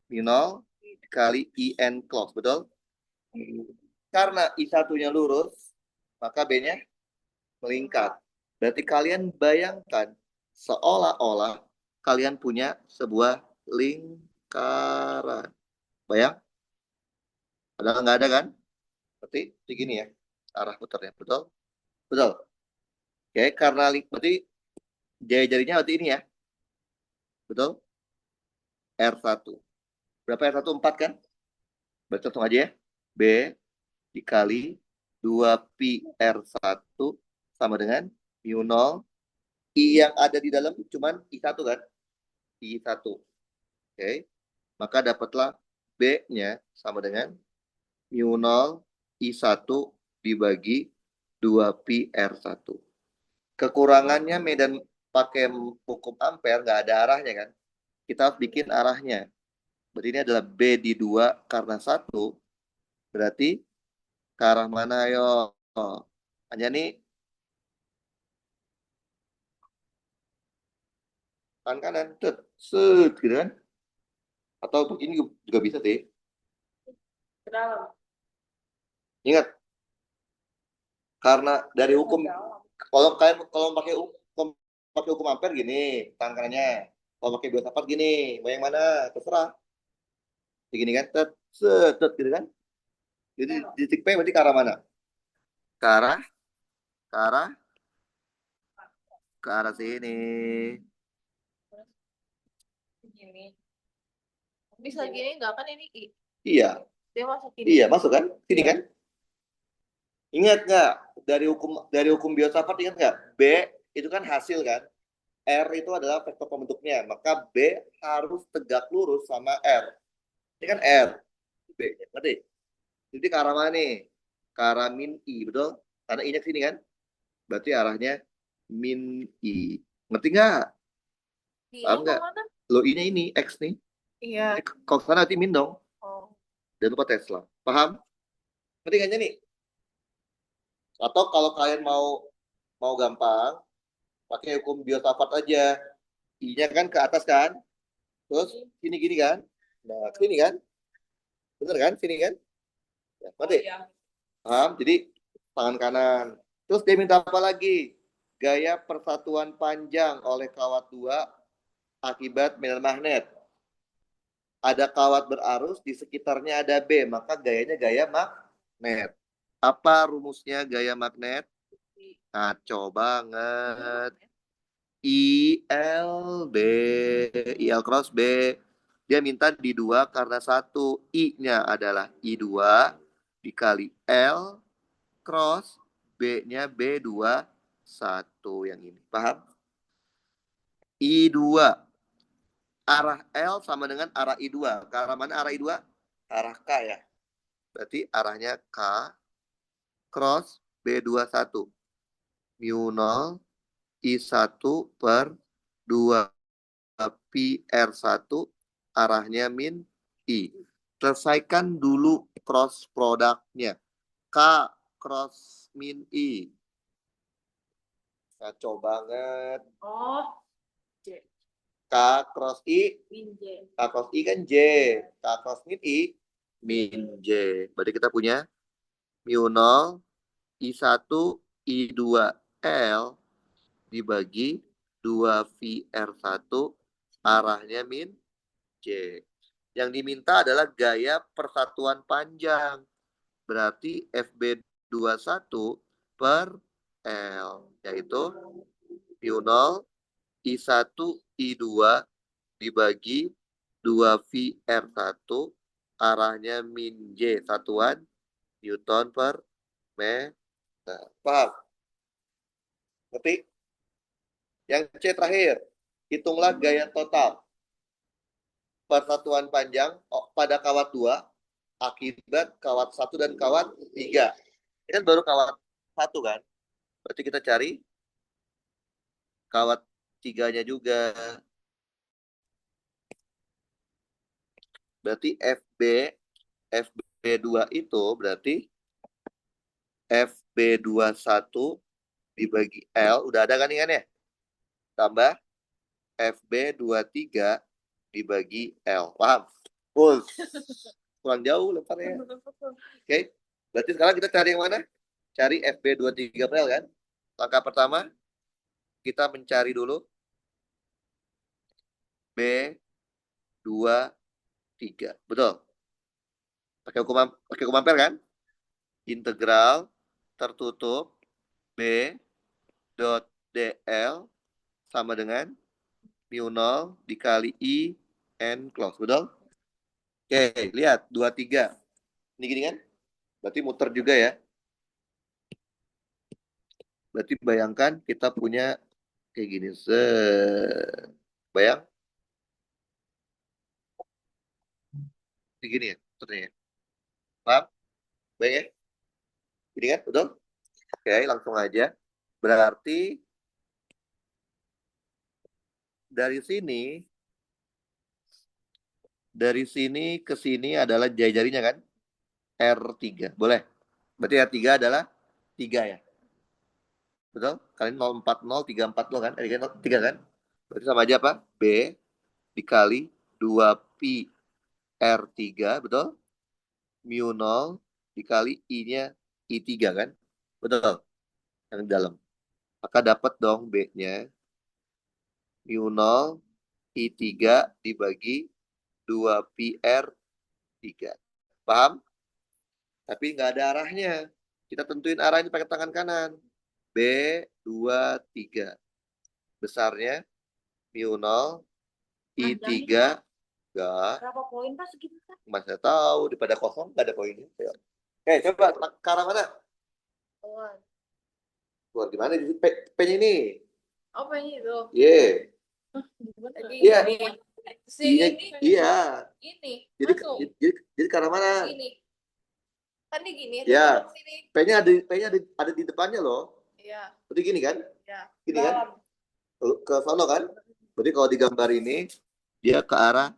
mu 0 kali IN close. Betul? Karena I1-nya lurus, maka B-nya melingkar. Berarti kalian bayangkan seolah-olah kalian punya sebuah lingkaran. Bayang? Padahal nggak ada kan? Berarti begini ya, arah putarnya. Betul? Betul. Oke, karena berarti jari-jarinya berarti ini ya. Betul? R1. Berapa R1? 4 kan? Berarti langsung aja ya. B dikali 2pi R1 sama dengan mu 0. I yang ada di dalam cuman I1 kan? I1. Oke. Maka dapatlah B-nya sama dengan mu 0 I1 dibagi 2pi R1. Kekurangannya medan pakai hukum ampere nggak ada arahnya kan? Kita harus bikin arahnya. Berarti ini adalah B di 2 karena 1. Berarti ke arah mana yo? Hanya nih kanan, set, gitu kan? Atau begini juga bisa sih. Ke dalam. Ingat, karena dari hukum, kalau pakai hukum ampere gini, tangan kanannya. Kalau pakai bios apart gini, mau yang mana? Terserah. Begini kan, tet, set, tet, gitu kan. Jadi di titik P berarti ke arah mana? Ke arah, ke arah, ke arah sini. Gini. Bisa gini nggak kan ini I. Iya, Dia masuk ini. iya masuk kan? Sini Iya. kan? Ingat nggak dari hukum filsafat ingat nggak? B itu kan hasil kan? R itu adalah vektor pembentuknya, maka B harus tegak lurus sama R. Ini kan R, B-nya, ngerti? Jadi ke arah mana nih? Ke arah min I, betul? Karena I-nya ke sini kan? Berarti arahnya min I. Ngerti nggak? Ini Paham nggak? kemana? Lo I-nya ini, X nih. Iya. Kalau ke sana nanti min dong. Oh. Jangan lupa Tesla. Paham? Ngerti nggak nih? Atau kalau kalian mau mau gampang, pakai hukum filsafat aja. I-nya kan ke atas kan? Terus sini gini kan? Nah, sini kan? Bener kan? Sini kan? Ya, Oh ngerti? iya. Paham? Jadi tangan kanan. Terus dia minta apa lagi? Gaya persatuan panjang oleh kawat dua akibat medan magnet. Ada kawat berarus, di sekitarnya ada B, maka gayanya gaya magnet. Apa rumusnya gaya magnet? Ngaco banget. ILB, IL cross B. Dia minta di 2 karena satu. I-nya adalah I2 dikali L cross B-nya B21 yang ini. Paham? I2. Arah L sama dengan arah I2. Ke arah mana arah I2? Arah K ya. Berarti arahnya K cross B21. Mu 0 I1 per 2 pi R1 arahnya min I. Selesaikan dulu cross produknya. K cross min I. Kacau banget. Oh, K cross I. min J. K cross I kan J. K cross min I. Min J. Berarti kita punya mu 0 I1 I2 L dibagi 2 VR1 arahnya min J. Yang diminta adalah gaya persatuan panjang. Berarti FB21 per L. Yaitu mu 0 I1 I2 dibagi 2 VR1 arahnya min J. Satuan Newton per meter. Paham? Ngerti? Yang C terakhir. Hitunglah gaya total persatuan panjang pada kawat 2 akibat kawat 1 dan kawat 3. Ini kan baru kawat 1 kan? Berarti kita cari kawat 3-nya juga. Berarti FB2 itu berarti FB21 dibagi L. Udah ada kan ini kan ya? Tambah FB23 dibagi L. Paham? Kurang jauh lemparnya. Oke. Berarti sekarang kita cari yang mana? Cari FB23 per L kan? Langkah pertama, kita mencari dulu B23. Betul? Pakai hukum ampere kan? Integral tertutup B dot DL sama dengan mu 0 dikali I N close. Betul? Oke, lihat 23. Ini gini kan? Berarti muter juga ya. Berarti bayangkan kita punya kayak gini. Bayang? Begini ya, muternya. Paham? Bayang ya? Gini kan? Betul? Oke, langsung aja. Berarti dari sini ke sini adalah jari-jarinya kan? R3. Boleh? Berarti R3 adalah 3 ya? Betul? Kalian 040, 340 kan? R3 3 kan? Berarti sama aja apa? B dikali 2 pi R3, betul? Mu 0 dikali I-nya I3 kan? Betul? Yang di dalam. Maka dapat dong B-nya mu 0 I3 dibagi 2PR3. Paham? Tapi nggak ada arahnya. Kita tentuin arahnya pakai tangan kanan. B23. Besarnya mu0, I3. Enggak. Berapa poin Pak segitu Pak? Masih tahu. Daripada kosong nggak ada poinnya. Ayo. Oke, coba ke arah mana? Keluar. Keluar gimana? P-nya ini. Apa ini itu? Ye. Tadi Iya. ini. Si I-nya, ini. iya. Ini. Jadi, Masuk. jadi ke arah mana? Ini. Kan ini gini. Ya. Masuk sini. P-nya ada di depannya loh. Iya. Berarti gini kan? Iya. Gini kan? Ke sono kan? Berarti kalau digambar ini, dia ke arah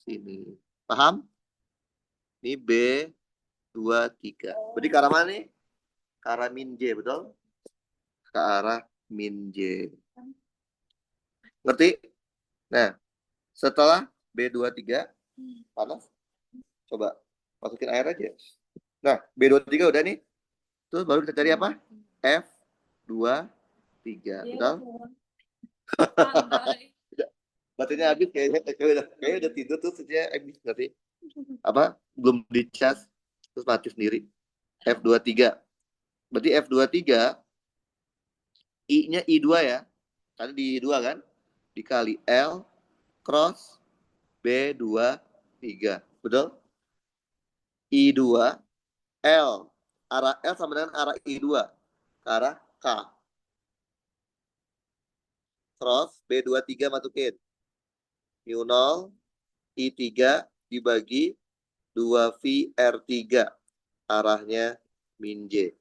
sini. Paham? Ini B23. Berarti ke arah mana nih? Ke arah min J, betul? Ke arah min J. Ngerti? Nah, setelah B23, panas. Coba masukin air aja. Nah, B23 udah nih. Terus baru kita cari apa? F23. Betul? Santai. Baterainya habis kayaknya udah tidur terus saja habis ngerti? Apa? Belum dicas terus mati sendiri. F23. Berarti F23 I-nya I2 ya. Tadi di I2 kan? Dikali L cross B23. Betul? I2 L. Arah L sama dengan arah I2. Ke arah K. Cross B23 masukin. mu0 I3 dibagi 2VR3. Arahnya min J.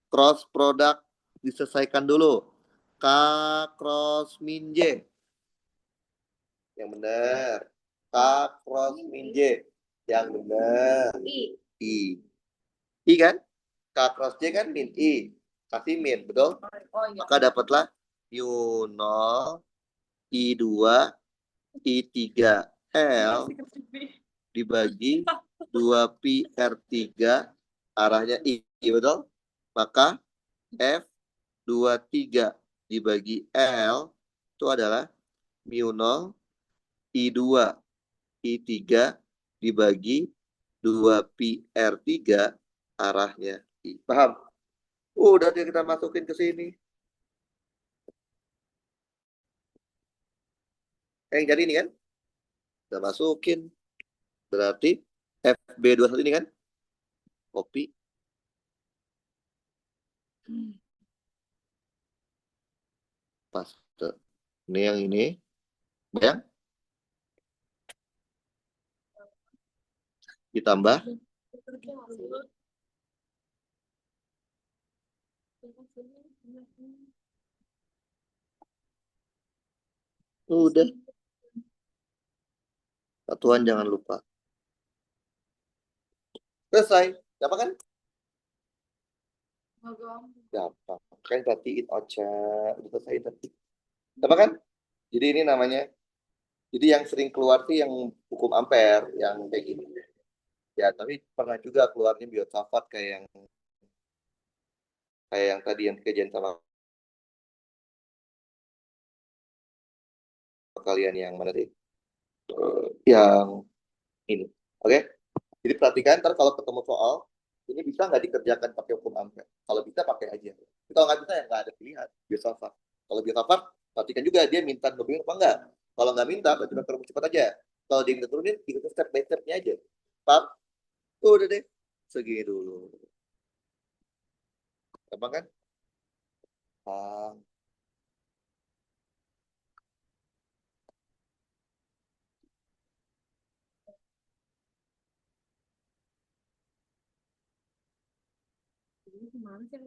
Cross product diselesaikan dulu. K cross min J. Yang benar. K cross min J. Yang benar. I. I kan? K cross J kan min I. Kasih min, betul? Oh iya. Maka dapatlah mu0 I2 I3 L dibagi 2PR3 arahnya I, betul? Maka F23 dibagi L itu adalah mu0 I2 I3 dibagi 2PR3 arahnya I. Paham? Udah kita masukin ke sini. Yang jadi ini kan? Kita masukin. Berarti FB21 ini kan? Copy. Paste. Ini yang ini. Ya. Ditambah. Udah. Satuan jangan lupa. Selesai. Gampang kan? Gampang. Kan perhatiin Ocha. Udah selesai tadi. Gampang kan? Jadi ini namanya. Jadi yang sering keluar sih yang hukum ampere. Yang kayak gini. Ya, tapi pernah juga keluarnya biosafat kayak yang tadi yang kejadian sama kalian yang mana sih? Yang ini. Oke? Jadi perhatikan ntar kalau ketemu soal ini bisa nggak dikerjakan pakai hukum ampere? Kalau bisa pakai aja. Tapi kalau nggak bisa ya nggak ada pilihan. Biosafat. Kalau biosafat perhatikan juga dia minta nurunin apa enggak. Kalau nggak minta berarti turun cepat aja. Kalau dia minta turunin ikutin step by step-nya aja. Paham? Udah deh. Segini dulu. Gampang kan? Paham. Ini gimana sih?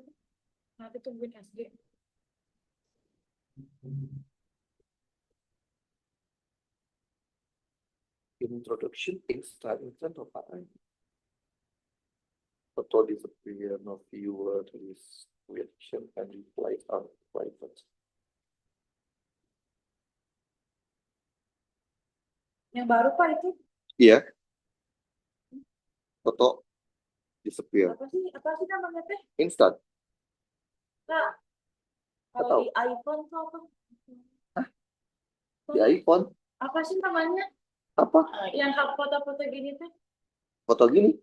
Nanti tungguin SD. Introduction instant apa? Photo disappear, no viewer to this reaction and reply are private. Yang baru Pak itu Iya. Foto disappear. apa sih namanya teh? Instant. Kak, Nggak tahu. kalau di iPhone tuh apa? Di iPhone Apa sih namanya? Apa? Yang foto-foto gini tuh? Foto gini?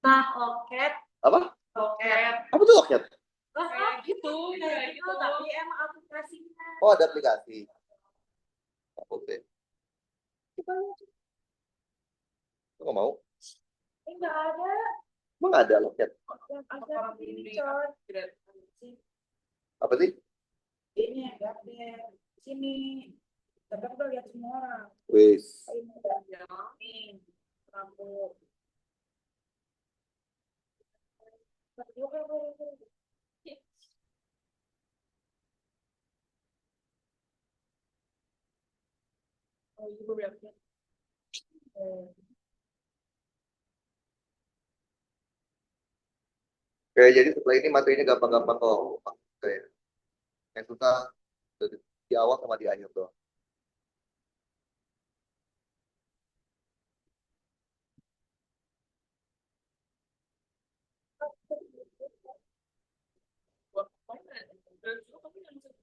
Nah, loket. Apa? Loket. Apa tuh loket? Kayak gitu, kayak Itu gitu. tapi emang aplikasinya. Oh, ada aplikasi. Oke. Coba Nggak mau? enggak ada. Emang ada loket? Yang ada di Cor. Apa sih? Ini ya, di sini. Tapi aku udah lihat semua orang. Wis. Ini udah. Nih, rambut. Oh, iya, beberapa. Oke, jadi setelah ini materinya gampang-gampang kok. Oke. Yang susah di awal sama di akhir tuh. Buat apa ya? Dan juga kamu yang bisa-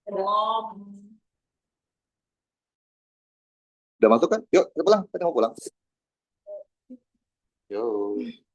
Belum. Udah masuk kan? Yuk, kita pulang. Kita mau pulang. Yuk.